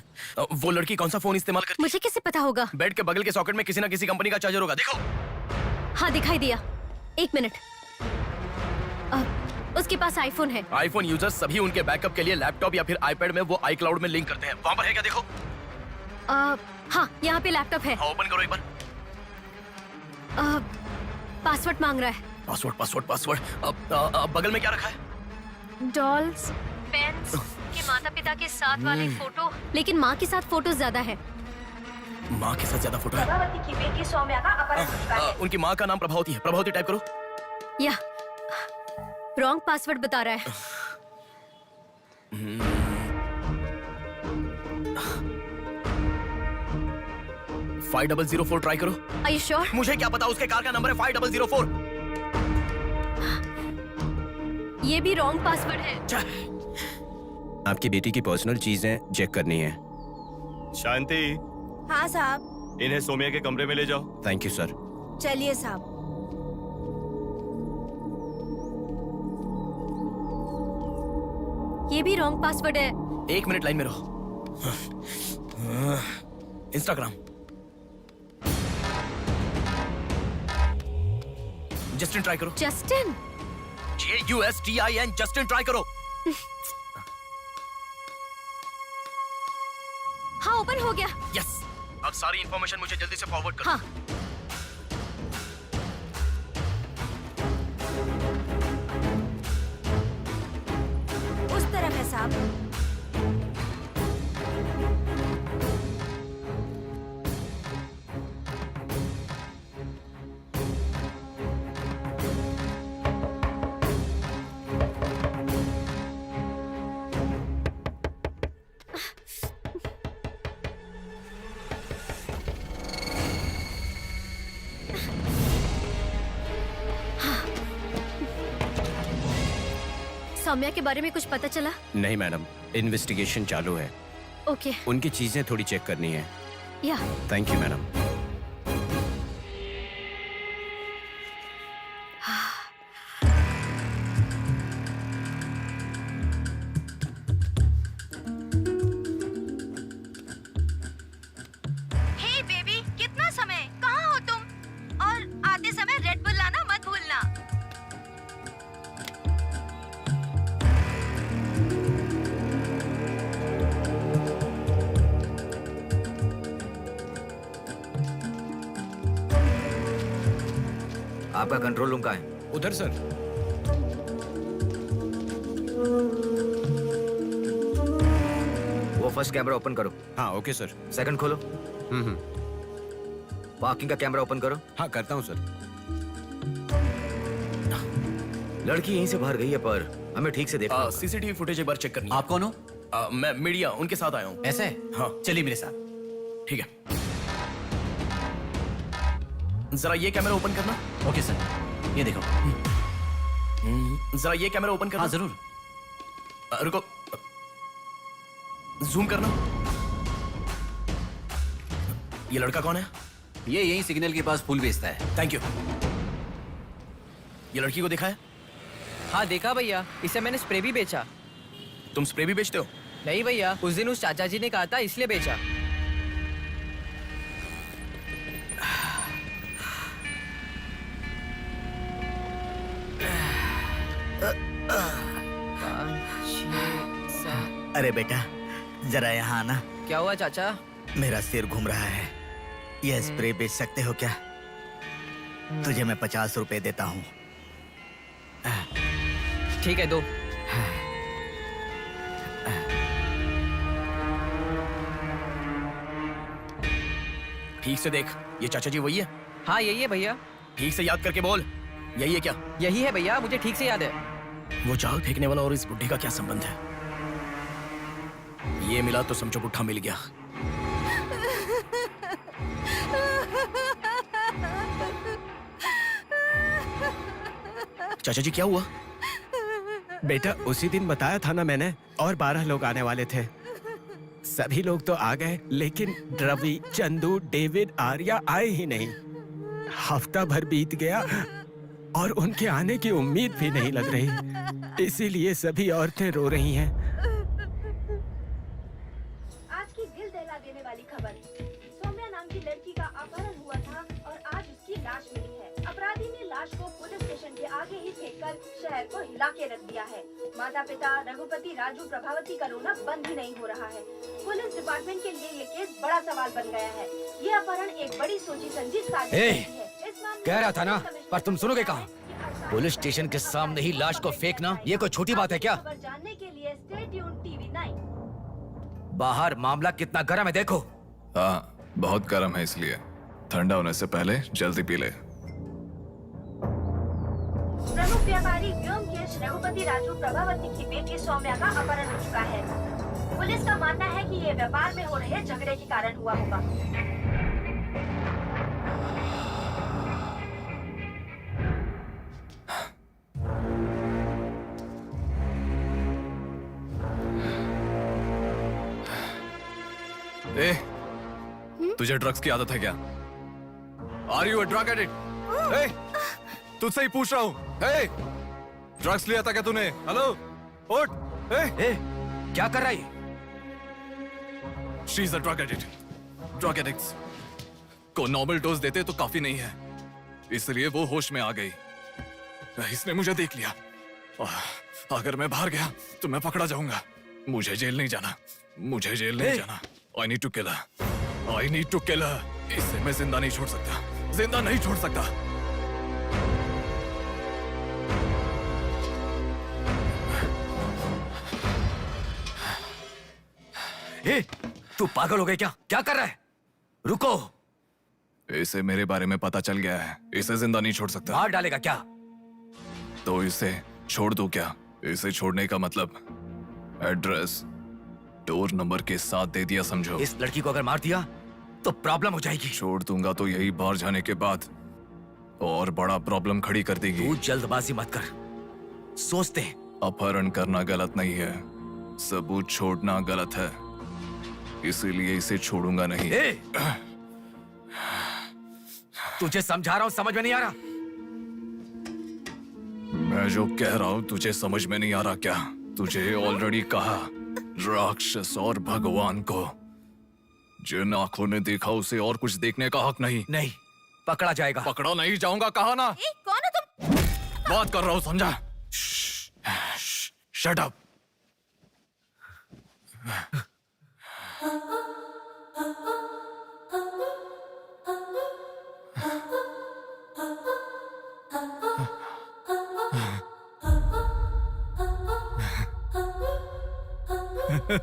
वो लड़की कौन सा फोन इस्तेमाल करती मुझे कैसे पता होगा? है? बेड के बगल के सॉकेट में किसी ना किसी कंपनी का चार्जर होगा, देखो। हाँ दिखाई दिया। 1 मिनट। उसके पास आईफोन है। आईफोन यूजर्स सभी उनके बैकअप के लिए लैपटॉप या फिर आईपैड में वो iCloud में लिंक करते हैं। वहाँ पर है क्या, देखो। हाँ, यहाँ पे लैपटॉप है। हाँ, ओपन करो एक बार। पासवर्ड मांग रहा है। पासवर्ड। अब बगल में क्या रखा है? डॉल्स, पेन्स, के माता पिता के साथ वाले फोटो, लेकिन माँ के साथ फोटो ज्यादा है। माँ के साथ ज्यादा फोटो है। प्रभावती की बेटी सौम्या का अपहरण हो चुका है। उनकी माँ का नाम प्रभावती है। प्रभावती टाइप करो। या रॉन्ग पासवर्ड बता रहा है। 5004 ट्राई करो। Are you sure? मुझे क्या पता, उसके कार का नंबर है 5004। ये भी रॉन्ग पासवर्ड है। आपकी बेटी की पर्सनल चीजें चेक करनी है। शांति, हाँ साहब। इन्हें सोमिया के कमरे में ले जाओ। Thank you sir. चलिए साहब। ये भी रॉन्ग पासवर्ड है। 1 मिनट लाइन में रहो। इंस्टाग्राम। जस्टिन ट्राई करो। जस्टिन? JUSTIN, जस्टिन ट्राई करो। हाँ, ओपन हो गया। यस। अब सारी इंफॉर्मेशन मुझे जल्दी से फॉरवर्ड करो। हाँ। उस तरफ है साहब। सौम्या के बारे में कुछ पता चला? नहीं मैडम, इन्वेस्टिगेशन चालू है। ओके। उनकी चीजें थोड़ी चेक करनी है। या थैंक यू मैडम। आपका कंट्रोल रूम कहाँ है? उधर सर। वो फर्स्ट कैमरा ओपन करो। हाँ ओके सर। सेकंड खोलो। पार्किंग का कैमरा ओपन करो। हाँ करता हूँ सर। लड़की यहीं से बाहर गई है पर हमें ठीक से देखना होगा। सीसीटीवी फुटेज एक बार चेक करनी है। आप कौन हो? मैं मीडिया उनके साथ आया हूँ। ऐसे? हाँ चलिए मेरे साथ। ठीक है। जरा ये कैमरा ओपन करना। ओके सर, ये देखो। जरा ये कैमरा ओपन करना। हाँ जरूर। रुको, जूम करना। ये लड़का कौन है? ये यहीं सिग्नल के पास फूल बेचता है। Thank you. ये लड़की को देखा है? हाँ देखा भैया, इसे मैंने स्प्रे भी बेचा। तुम स्प्रे भी बेचते हो? नहीं भैया, उस दिन उस चाचा जी ने कहा था इसलिए बेचा। अरे बेटा जरा यहाँ आना। क्या हुआ चाचा? मेरा सिर घूम रहा है। यह स्प्रे बेच सकते हो क्या? तुझे मैं 50 रुपए देता हूँ। ठीक है, दो। ठीक से देख, ये चाचा जी वही है? हाँ यही है भैया। ठीक से याद करके बोल, यही है क्या? यही है भैया, मुझे ठीक से याद है। वो जाल फेंकने वाला और इस बुड्ढे का क्या संबंध है? ये मिला तो समझो पुट्ठा मिल गया। चाचा जी क्या हुआ? बेटा उसी दिन बताया था ना मैंने, और 12 लोग आने वाले थे। सभी लोग तो आ गए, लेकिन रवि, चंदू, डेविड, आर्या आए ही नहीं। हफ्ता भर बीत गया और उनके आने की उम्मीद भी नहीं लग रही। इसीलिए सभी औरतें रो रही हैं। आज की दिल दहला देने वाली खबर। सौम्या नाम की लड़की का अपहरण हुआ था और आज उसकी लाश मिली है। अपराधी ने लाश को पुलिस स्टेशन के आगे ही फेंककर शहर को हिला के रख दिया है। माता पिता रघुपति, राजू, प्रभावती का रोना बंद ही नहीं हो रहा है। पुलिस डिपार्टमेंट के लिए ये केस बड़ा सवाल बन गया है। ये अपहरण एक बड़ी सोची समझी साजिश है। कह रहा था ना, पर तुम सुनोगे कहाँ? पुलिस स्टेशन के सामने ही लाश को फेंकना ये कोई छोटी बात है क्या? खबर जानने के लिए स्टे ट्यून टीवी 9। बाहर मामला कितना गर्म है देखो। हाँ बहुत गर्म है, इसलिए ठंडा होने से पहले जल्दी पी ले। प्रमुख व्यापारी व्योमकेश रघुपति राजू प्रभावती की बेटी सौम्या का अपहरण हो चुका है। पुलिस का मानना है कि ये व्यापार में हो रहे झगड़े के कारण हुआ होगा। ए, तुझे ड्रग्स की आदत है क्या? Are you a drug addict? ए, तुझसे ही पूछ रहा हूँ। ए, ड्रग्स लिया था क्या तूने? हेलो, उठ। ए, क्या कर रहा है? She is a drug addict. Drug addicts को नॉर्मल डोज देते तो काफी नहीं है, इसलिए वो होश में आ गई। इसने मुझे देख लिया। अगर मैं बाहर गया तो मैं पकड़ा जाऊंगा। मुझे जेल नहीं जाना, मुझे जेल नहीं जाना। I need to kill her. I need to kill her. इसे मैं जिंदा नहीं छोड़ सकता, जिंदा नहीं छोड़ सकता। ए, तू पागल हो गया क्या? क्या कर रहा है? रुको। इसे मेरे बारे में पता चल गया है, इसे जिंदा नहीं छोड़ सकता। मार डालेगा क्या? तो इसे छोड़ दूं क्या? इसे छोड़ने का मतलब एड्रेस, डोर नंबर के साथ दे दिया, समझो। इस लड़की को अगर मार दिया तो प्रॉब्लम हो जाएगी। छोड़ दूंगा तो यही बाहर जाने के बाद और बड़ा प्रॉब्लम खड़ी कर देगी। तू जल्दबाजी मत कर, सोचते हैं। अपहरण करना गलत नहीं है, सबूत छोड़ना गलत है, इसीलिए इसे छोड़ूंगा नहीं। तुझे समझा रहा हूं, समझ में नहीं आ रहा? मैं जो कह रहा हूं तुझे समझ में नहीं आ रहा क्या? तुझे ऑलरेडी कहा, राक्षस और भगवान को जिन आंखों ने देखा उसे और कुछ देखने का हक नहीं। नहीं, पकड़ा जाएगा। पकड़ा नहीं जाऊंगा, कहा ना। कौन हो तुम? बात कर रहा हूं, समझा? Shut up. ए,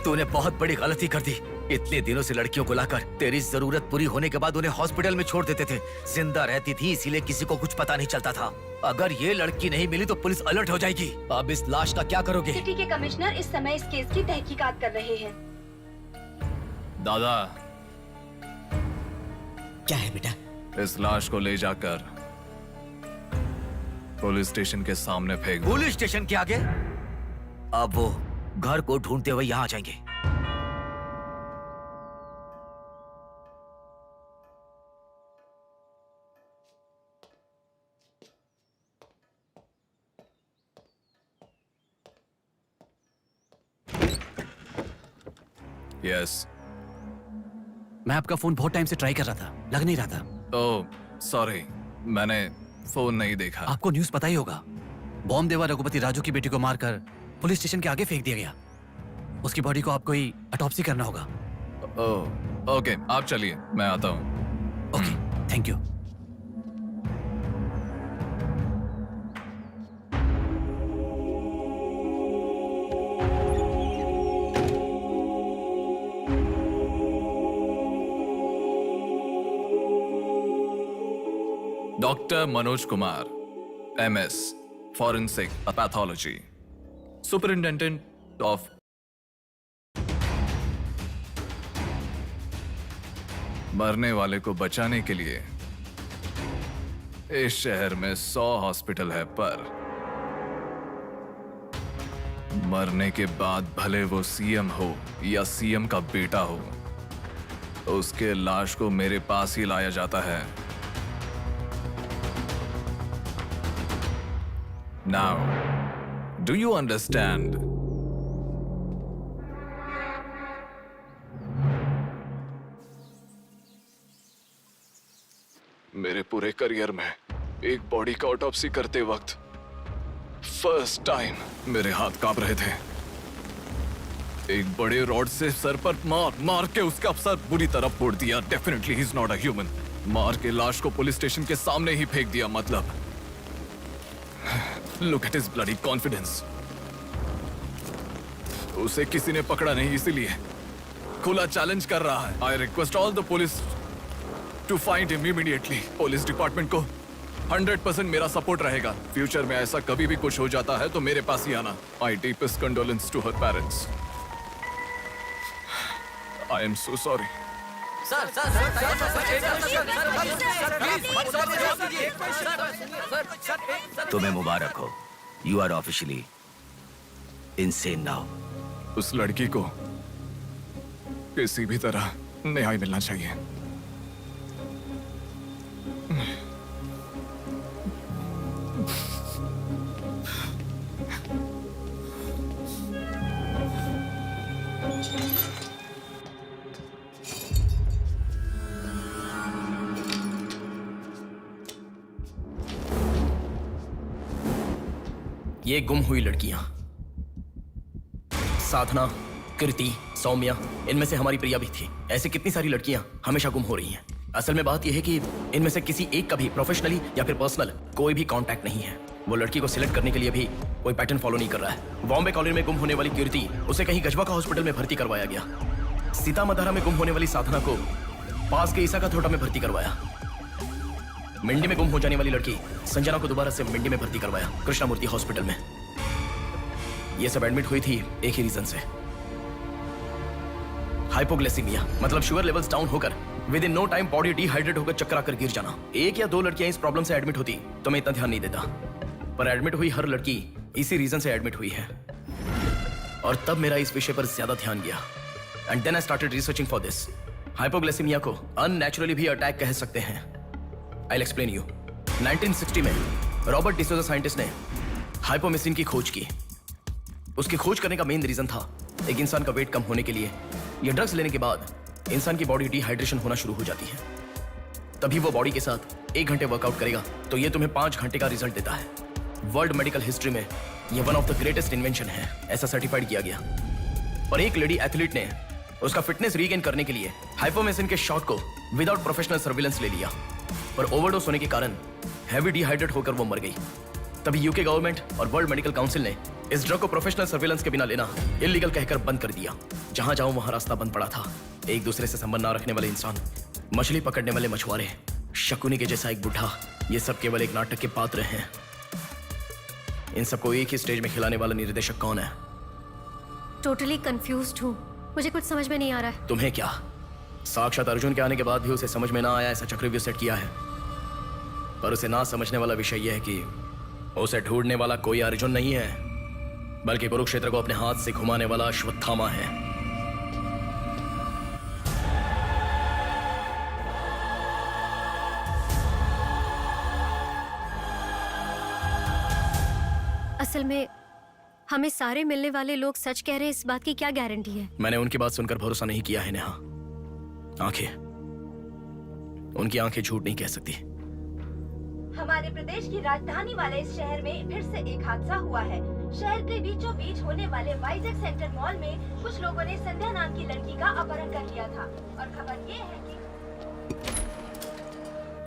तूने बहुत बड़ी गलती कर दी। इतने दिनों से लड़कियों को लाकर तेरी जरूरत पूरी होने के बाद उन्हें हॉस्पिटल में छोड़ देते थे। जिंदा रहती थी इसीलिए किसी को कुछ पता नहीं चलता था। अगर ये लड़की नहीं मिली तो पुलिस अलर्ट हो जाएगी। अब इस लाश का क्या करोगे? सिटी के कमिश्नर इस समय इस केस की तहकीकात कर रहे हैं। दादा, क्या है बेटा? इस लाश को ले जाकर पुलिस स्टेशन के सामने फेंक दो। पुलिस स्टेशन के आगे? अब वो घर को ढूंढते हुए यहाँ आ जाएंगे। यस, मैं आपका फोन बहुत टाइम से ट्राई कर रहा था, लग नहीं रहा था। ओह सॉरी, मैंने फोन नहीं देखा। आपको न्यूज़ पता ही होगा, बॉम्ब देवा रघुपति राजू की बेटी को मारकर पुलिस स्टेशन के आगे फेंक दिया गया। उसकी बॉडी को आपको ही ऑटोप्सी करना होगा। ओह ओके, आप चलिए, मैं आता हूँ। Okay, thank you. Doctor Manoj Kumar, MS, forensic pathology, superintendent of. मरने वाले को बचाने के लिए इस शहर में 100 हॉस्पिटल है, पर मरने के बाद भले वो सीएम हो या सीएम का बेटा हो, उसके लाश को मेरे पास ही लाया जाता है। Now, do you understand? मेरे पूरे करियर में एक बॉडी का ऑटोप्सी करते वक्त फर्स्ट टाइम मेरे हाथ कांप रहे थे। एक बड़े रॉड से सर पर मार के उसका सर बुरी तरह फोड़ दिया। Definitely he is not a human. मार के लाश को पुलिस स्टेशन के सामने ही फेंक दिया। मतलब Look at his bloody confidence. उसे किसी ने पकड़ा नहीं, इसीलिए खुला चैलेंज कर रहा है। I request all the police to find him immediately. Police department को 100% मेरा सपोर्ट रहेगा। फ्यूचर में ऐसा कभी भी कुछ हो जाता है तो मेरे पास ही आना। My deepest condolence to her parents. I am so sorry. तुम्हें मुबारक हो। You are officially insane now. उस लड़की को किसी भी तरह न्याय मिलना चाहिए। ये गुम हुई लड़कियां साधना, कृति, सौम्या, इनमें से हमारी प्रिया भी थी। ऐसी कितनी सारी लड़कियां हमेशा गुम हो रही हैं। असल में बात यह है कि इनमें से किसी एक का भी प्रोफेशनली या फिर पर्सनल कोई भी कांटेक्ट नहीं है। वो लड़की को सिलेक्ट करने के लिए भी कोई पैटर्न फॉलो नहीं कर रहा है। बॉम्बे कॉलोनी में गुम होने वाली कीर्ति, उसे कहीं गजवा का हॉस्पिटल में भर्ती करवाया गया। सीतामढ़ी में गुम होने वाली साधना को पास के ईसा का थोड़ा में भर्ती करवाया। मिंडी में गुम हो जाने वाली लड़की संजना को दोबारा से मिंडी में भर्ती करवाया, कृष्णामूर्ति हॉस्पिटल में। ये सब एडमिट हुई थी एक ही रीजन से, हाइपोग्लाइसेमिया, मतलब शुगर लेवल्स डाउन होकर within no time body dehydrate होकर चक्कर आकर गिर जाना। एक या दो लड़कियां इस प्रॉब्लम से एडमिट होती तो मैं इतना ध्यान नहीं देता, पर एडमिट हुई हर लड़की इसी रीजन से एडमिट हुई है। और तब मेरा इस विषय पर ज्यादा ध्यान गया and then I started researching for this. Hypoglycemia को अननेचुरली भी अटैक कह सकते हैं। I'll explain you. 1960 में रॉबर्ट डिसोजा साइंटिस्ट ने हाइपोमेसिन की खोज की। उसकी खोज करने का मेन रीजन था एक इंसान का वेट कम होने के लिए ये ड्रग्स लेने के बाद इंसान की बॉडी डिहाइड्रेशन होना शुरू हो जाती है। तभी वो बॉडी के साथ 1 घंटे वर्कआउट करेगा तो ये तुम्हें 5 घंटे का रिजल्ट देता है। वर्ल्ड मेडिकल हिस्ट्री में ये one of the greatest invention है, ऐसा सर्टिफाइड किया गया। और एक लेडी एथलीट ने उसका फिटनेस रीगेन करने के लिए हाइपोमेसिन के शॉट को विदाउट प्रोफेशनल सर्विलेंस ले लिया, पर ओवरडोज होने के कारण हैवी डिहाइड्रेट होकर वो मर गई। तभी यूके गवर्नमेंट और वर्ल्ड मेडिकल काउंसिल ने इस ड्रग को प्रोफेशनल सर्विलेंस के बिना लेना इलीगल कहकर बंद कर दिया। जहां जाऊं वहां रास्ता बंद पड़ा था। एक दूसरे से संबंध ना रखने वाले इंसान, मछली पकड़ने वाले मछुआरे, शकुनी के जैसा एक बुढ़ा, ये सब केवल एक नाटक के पात्र हैं। इन सबको एक ही स्टेज में खिलाने वाला निर्देशक कौन है? टोटली कंफ्यूज्ड हूँ, मुझे कुछ समझ में नहीं आ रहा है। तुम्हें क्या? साक्षात अर्जुन के आने के बाद भी उसे समझ में ना आया ऐसा चक्रव्यूह सेट किया है। पर उसे ना समझने वाला विषय यह है कि उसे ढूंढने वाला कोई अर्जुन नहीं है, बल्कि कुरुक्षेत्र को अपने हाथ से घुमाने वाला अश्वत्थामा है। असल में हमें सारे मिलने वाले लोग सच कह रहे हैं, इस बात की क्या गारंटी है? मैंने उनकी बात सुनकर भरोसा नहीं किया है नेहा। आंखें, उनकी आंखें झूठ नहीं कह सकती। हमारे प्रदेश की राजधानी वाले इस शहर में फिर से एक हादसा हुआ है। शहर के बीचों बीच होने वाले वाइजैक सेंटर मॉल में कुछ लोगों ने संध्या नाम की लड़की का अपहरण कर लिया था और खबर ये है कि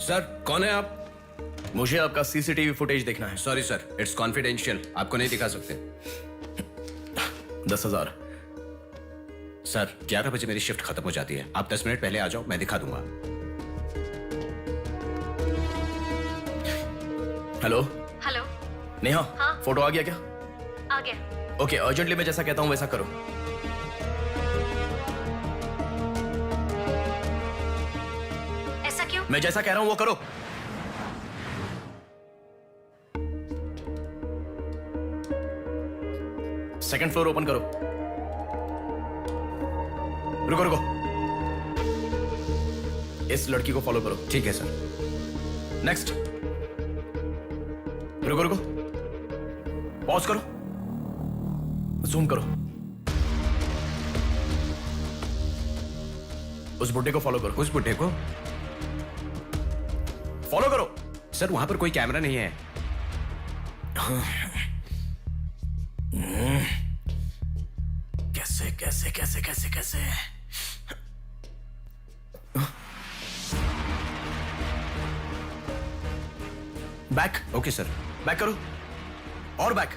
सर, कौन है आप? मुझे आपका सीसीटीवी फुटेज देखना है। सॉरी सर, इट्स कॉन्फिडेंशियल, आपको नहीं दिखा सकते। 10,000। सर, 11 बजे मेरी शिफ्ट खत्म हो जाती है, आप 10 मिनट पहले आ जाओ, मैं दिखा दूंगा। Hello hello. नेहा, हाँ? फोटो आ गया क्या? आ गया। ओके, अर्जेंटली मैं जैसा कहता हूँ वैसा करो। ऐसा क्यों? मैं जैसा कह रहा हूँ वो करो। सेकंड फ्लोर ओपन करो। रुको रुको, इस लड़की को फॉलो करो। ठीक है सर। नेक्स्ट। रुको रुको, पॉज करो, जूम करो। उस बुड्ढे को फॉलो करो। उस बुड्ढे को फॉलो करो। सर, वहां पर कोई कैमरा नहीं है। कैसे कैसे कैसे कैसे कैसे? बैक। Okay sir. बैक करो, और बैक,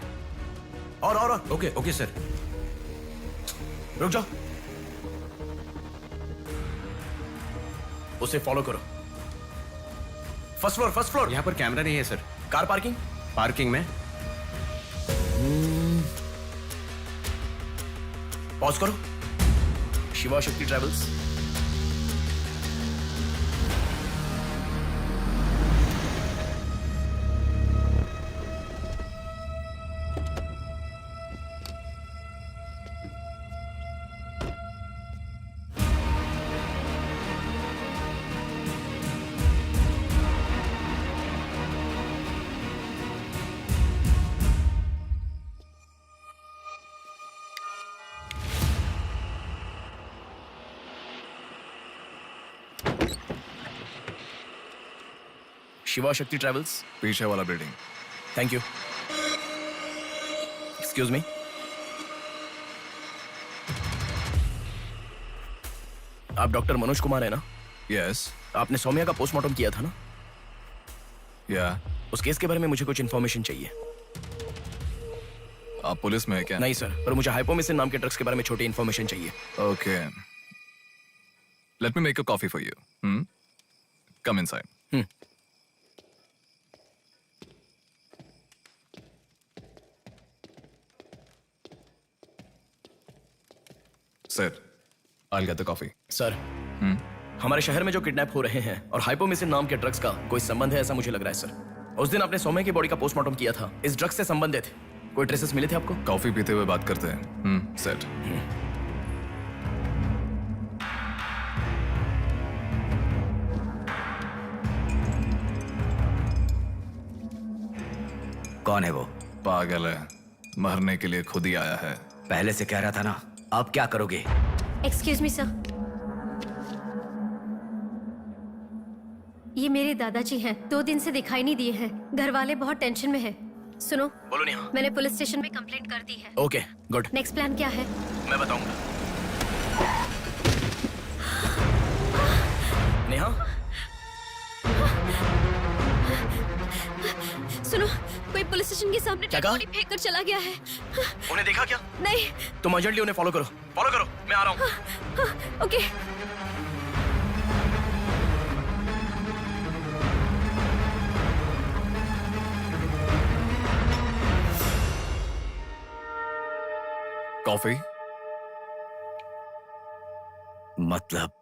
और ओके ओके सर। रुक जाओ, उसे फॉलो करो। First floor, first floor. यहाँ पर कैमरा नहीं है सर। Car parking. पार्किंग में। पॉज करो। शिवा शक्ति ट्रैवल्स। शिवा शक्ति ट्रैवल्स, पीछे वाला building. Thank you. Excuse me, आप डॉक्टर मनोज कुमार है ना? यस। आपने सौम्या का पोस्टमार्टम किया था ना? या। उस केस के बारे में मुझे कुछ इन्फॉर्मेशन चाहिए। आप पुलिस में है क्या? नहीं सर, पर मुझे हाइपोमेसिन नाम के ड्रग्स के बारे में छोटी इन्फॉर्मेशन चाहिए। Okay, let me make a coffee for you. Come inside. Sir, I'll get the coffee. Sir, हमारे शहर में जो किडनैप हो रहे हैं और हाइपोमेसिन नाम के ड्रग्स का कोई संबंध है ऐसा मुझे लग रहा है सर। उस दिन आपने सौम्या की बॉडी का पोस्टमार्टम किया था, इस ड्रग्स से संबंधित कोई ट्रेसेस मिले थे आपको? कॉफी पीते हुए बात करते हैं। सेट। कौन है वो? पागल है, मरने के लिए खुद ही आया है। पहले से कह रहा था ना। अब क्या करोगे? एक्सक्यूज मी सर, ये मेरे दादाजी हैं, 2 दिन से दिखाई नहीं दिए हैं। घर वाले बहुत टेंशन में हैं। सुनो, बोलो नेहा। मैंने पुलिस स्टेशन में कंप्लेंट कर दी है। ओके गुड, नेक्स्ट प्लान क्या है? मैं बताऊंगा। नेहा, सुनो, कोई पुलिस स्टेशन के सामने क्या डेड कहा? बॉडी फेंक कर चला गया है। उन्हें देखा क्या? नहीं। तुम अर्जेंटली उन्हें फॉलो करो, मैं आ रहा हूँ। ओके। कॉफी? मतलब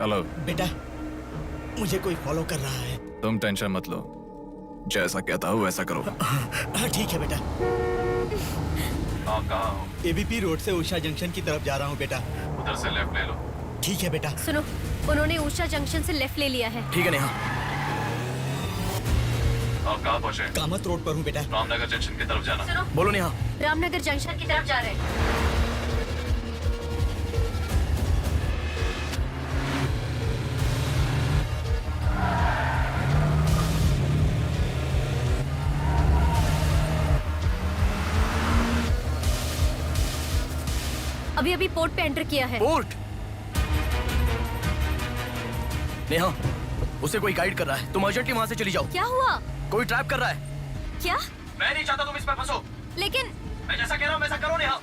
हेलो। बेटा, मुझे कोई फॉलो कर रहा है। तुम टेंशन मत लो, जैसा कहता हूँ वैसा करो। हाँ ठीक है बेटा। आप कहाँ हो? एबीपी रोड से उषा जंक्शन की तरफ जा रहा हूँ बेटा। उधर से लेफ्ट ले लो। ठीक है बेटा। सुनो, उन्होंने उषा जंक्शन से लेफ्ट ले लिया है। ठीक है नेहा। आप कहाँ पहुँचे? कामत रोड पर हूँ बेटा। रामनगर जंक्शन की तरफ जाना। सुनो, बोलो नेहा। रामनगर जंक्शन की तरफ जा रहे हैं। अभी अभी पोर्ट पे एंटर किया है। पोर्ट? नेहा, उसे कोई गाइड कर रहा है, तुम अर्जेंटली वहां से चली जाओ। क्या हुआ? कोई ट्रैप कर रहा है। क्या? मैं नहीं चाहता तुम इस पर फंसो। लेकिन मैं जैसा कह रहा हूँ वैसा करो नेहा।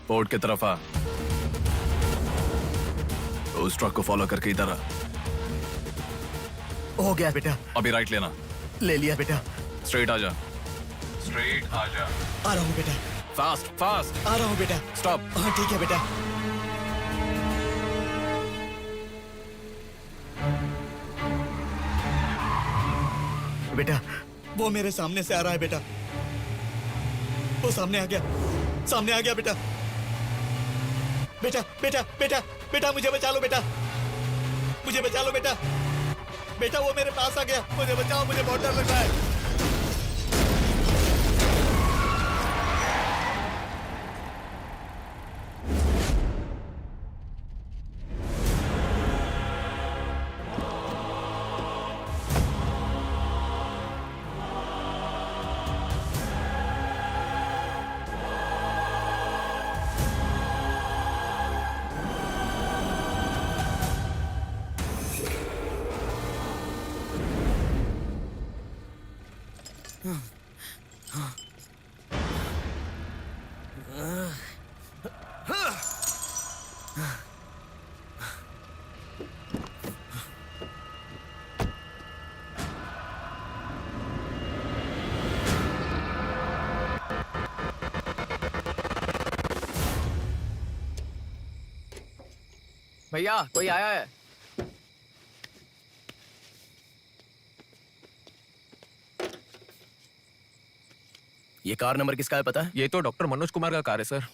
पोर्ट की तरफ आ। उस ट्रक को फॉलो करके इधर आ। हो गया बेटा। अभी राइट लेना। ले लिया बेटा। स्ट्रेट आ जा। स्ट्रेट आ जा। आ रहा हूँ बेटा। Fast fast. आ रहा हूँ बेटा। स्टॉप। हाँ ठीक है बेटा। बेटा, वो मेरे सामने से आ रहा है बेटा। वो सामने आ गया, सामने आ गया बेटा। बेटा बेटा बेटा बेटा मुझे बचा लो बेटा, मुझे बचा लो बेटा। बेटा वो मेरे पास आ गया, मुझे बचाओ, मुझे बहुत डर लग रहा है। भैया कोई आया है। ये कार नंबर किसका है पता है? ये तो डॉक्टर मनोज कुमार का कार है sir.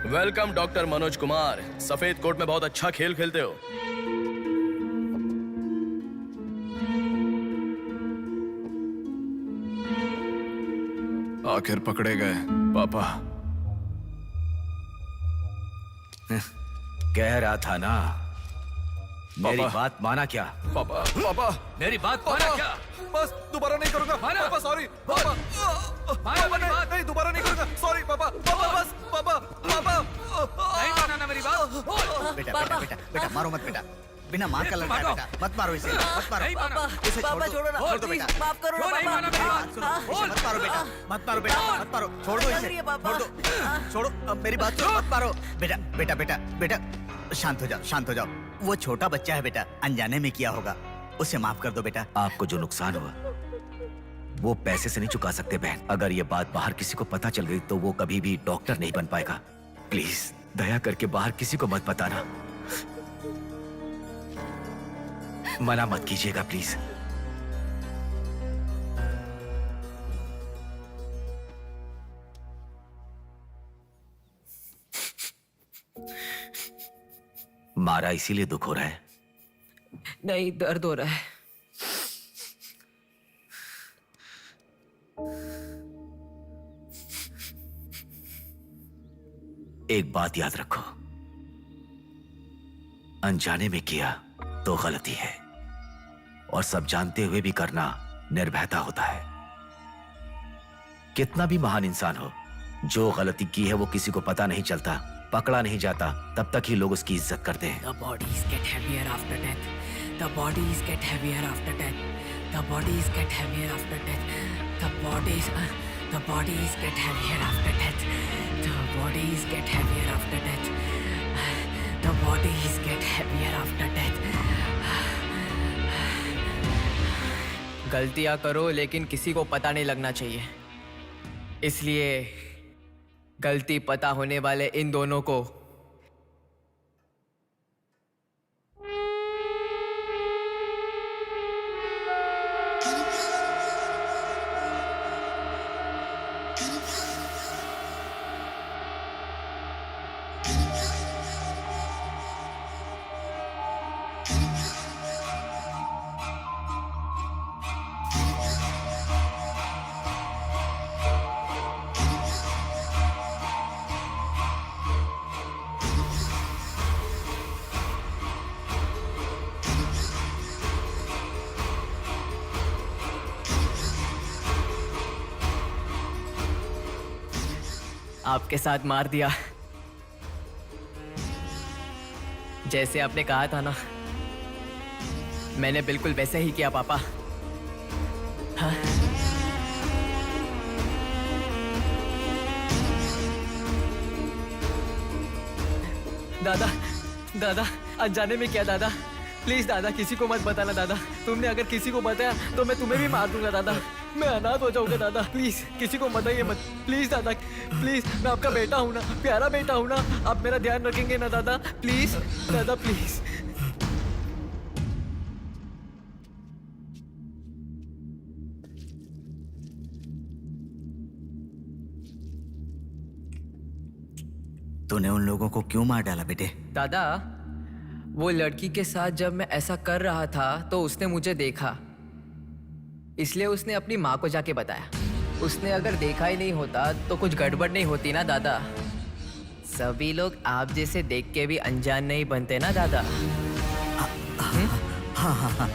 Welcome doctor Manoj Kumar. सफेद कोट में बहुत अच्छा खेल खेलते हो। आखिर पकड़े गए पापा। कह रहा था ना, मेरी पापा। बात माना क्या? पापा पापा मेरी बात माना क्या? बस दोबारा नहीं करूंगा। पापा सॉरी। पापा पापा नहीं दोबारा नहीं करूंगा। सॉरी पापा। पापा बस पापा पापा नहीं माना ना मेरी बात। बेटा बेटा बेटा बेटा मारो मत बेटा, बिना मार का लड़का है बेटा, मत मारो इसे, मत मारो। इसे छोड़ दो, छोड़ दो बेटा। माफ करो ना मेरी बात सुनो, इसे मत मारो बेटा, मत मारो बेटा, मत मारो, छोड़ दो इसे, छोड़ दो, छोड़ो, अब मेरी बात सुनो, मत मारो। बेटा बेटा बेटा बेटा शांत हो जाओ, शांत हो जाओ। वो छोटा बच्चा है बेटा, अनजाने में किया होगा, उसे माफ कर दो बेटा। आपको जो नुकसान हुआ वो पैसे से नहीं चुका सकते बहन। अगर ये बात बाहर किसी को पता चल गई तो वो कभी भी डॉक्टर नहीं बन पाएगा। प्लीज दया करके बाहर किसी को मत बताना, मना मत कीजिएगा प्लीज। मारा इसीलिए दुख हो रहा है? नहीं, दर्द हो रहा है। एक बात याद रखो, अनजाने में किया तो गलती है, और सब जानते हुए भी करना निर्भयता होता है। कितना भी महान इंसान हो, जो गलती की है वो किसी को पता नहीं चलता, पकड़ा नहीं जाता, तब तक ही लोग उसकी इज्जत करते हैं। The bodies get heavier after death. The bodies get heavier after death. The bodies get heavier after death. The bodies get heavier after death. The bodies get heavier after death. The bodies get heavier after death. गलतियां करो लेकिन किसी को पता नहीं लगना चाहिए, इसलिए गलती पता होने वाले इन दोनों को आपके साथ मार दिया, जैसे आपने कहा था ना, मैंने बिल्कुल वैसे ही किया पापा। हाँ? दादा दादा अनजाने में किया दादा, प्लीज दादा किसी को मत बताना दादा। तुमने अगर किसी को बताया तो मैं तुम्हें भी मार दूंगा दादा, मैं अनाथ हो जाऊंगा दादा। प्लीज किसी को बताइए मत, प्लीज दादा, प्लीज। मैं आपका बेटा हूं ना, प्यारा बेटा हूं ना, आप मेरा ध्यान रखेंगे ना दादा? प्लीज दादा प्लीज। तूने उन लोगों को क्यों मार डाला बेटे? दादा वो लड़की के साथ जब मैं ऐसा कर रहा था तो उसने मुझे देखा, इसलिए उसने अपनी माँ को जाके बताया। उसने अगर देखा ही नहीं होता तो कुछ गड़बड़ नहीं होती ना दादा। सभी लोग आप जैसे देख के भी अनजान नहीं बनते ना दादा। हाँ हाँ हाँ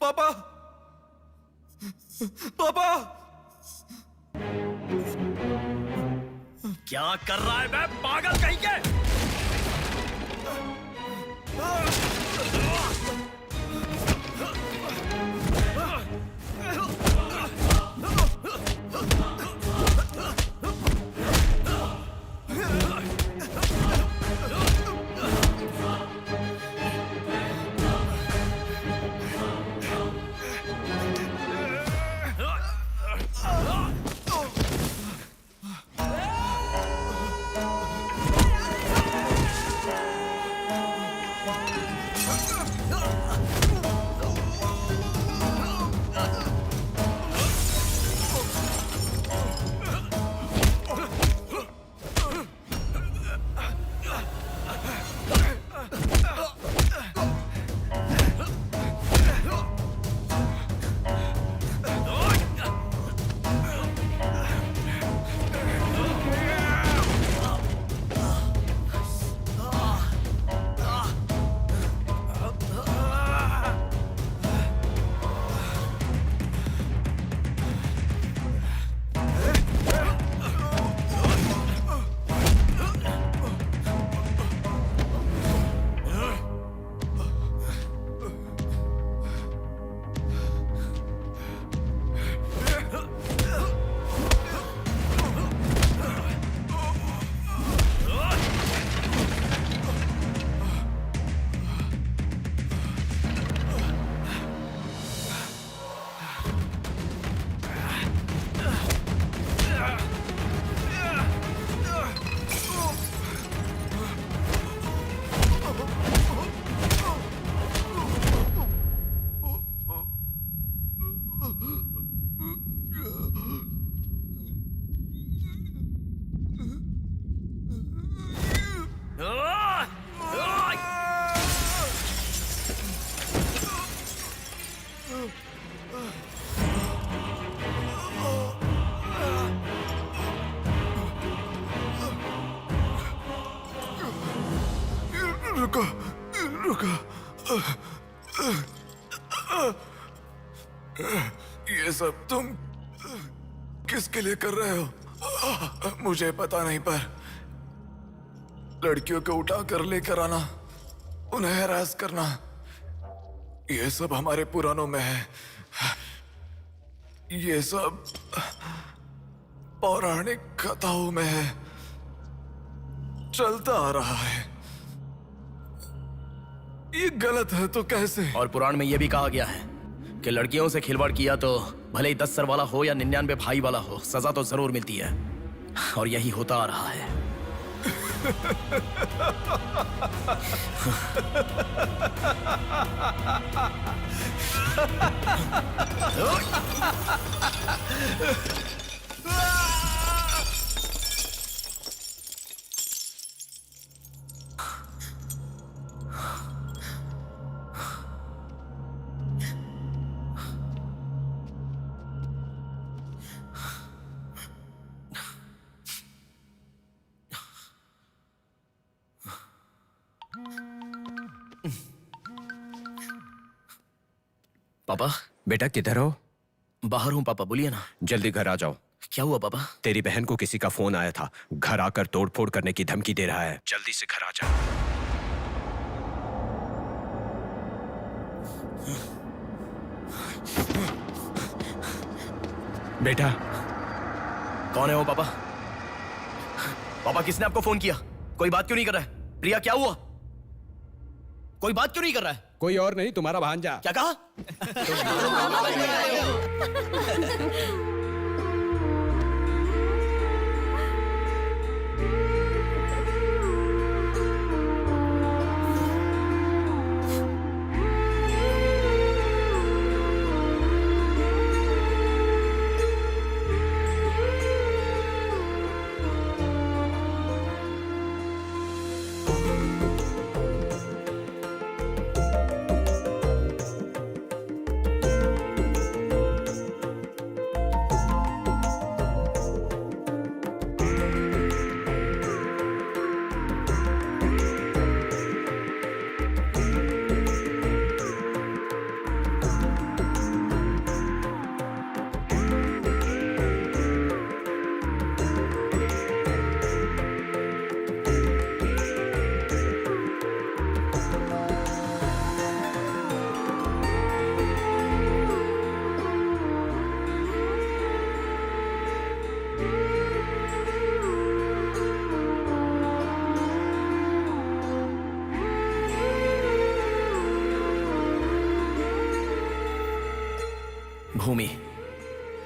पापा पापा क्या कर रहा है बे पागल कहीं के? रुको रुको, ये सब तुम किसके लिए कर रहे हो? मुझे पता नहीं, पर लड़कियों को उठा कर लेकर आना, उन्हें हैरास करना, ये सब हमारे पुराणों में है। ये सब पौराणिक कथाओं में है, चलता आ रहा है। ये गलत है तो कैसे? और पुराण में यह भी कहा गया है कि लड़कियों से खिलवाड़ किया तो भले ही 10 सर वाला हो या 99 भाई वाला हो, सजा तो जरूर मिलती है, और यही होता आ रहा है। पापा। बेटा किधर हो? बाहर हूँ पापा, बोलिए ना। जल्दी घर आ जाओ। क्या हुआ पापा? तेरी बहन को किसी का फोन आया था, घर आकर तोड़फोड़ करने की धमकी दे रहा है। जल्दी से घर आ जा। बेटा। कौन है वो पापा? पापा किसने आपको फोन किया? कोई बात क्यों नहीं कर रहा है? प्रिया क्या हुआ? कोई बात क्यों नहीं कर रहा है? कोई और नहीं, तुम्हारा भांजा। क्या कहा?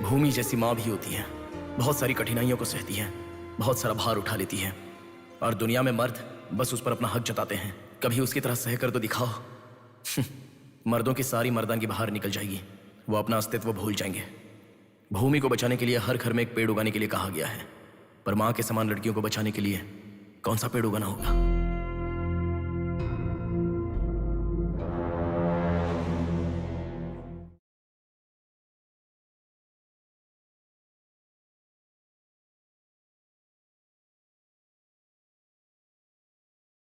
भूमि जैसी माँ भी होती है, बहुत सारी कठिनाइयों को सहती है, बहुत सारा भार उठा लेती है, और दुनिया में मर्द बस उस पर अपना हक जताते हैं। कभी उसकी तरह सह कर तो दिखाओ। मर्दों की सारी मर्दानगी बाहर निकल जाएगी, वो अपना अस्तित्व भूल जाएंगे। भूमि को बचाने के लिए हर घर में एक पेड़ उगाने के लिए कहा गया है, पर माँ के समान लड़कियों को बचाने के लिए कौन सा पेड़ उगाना होगा?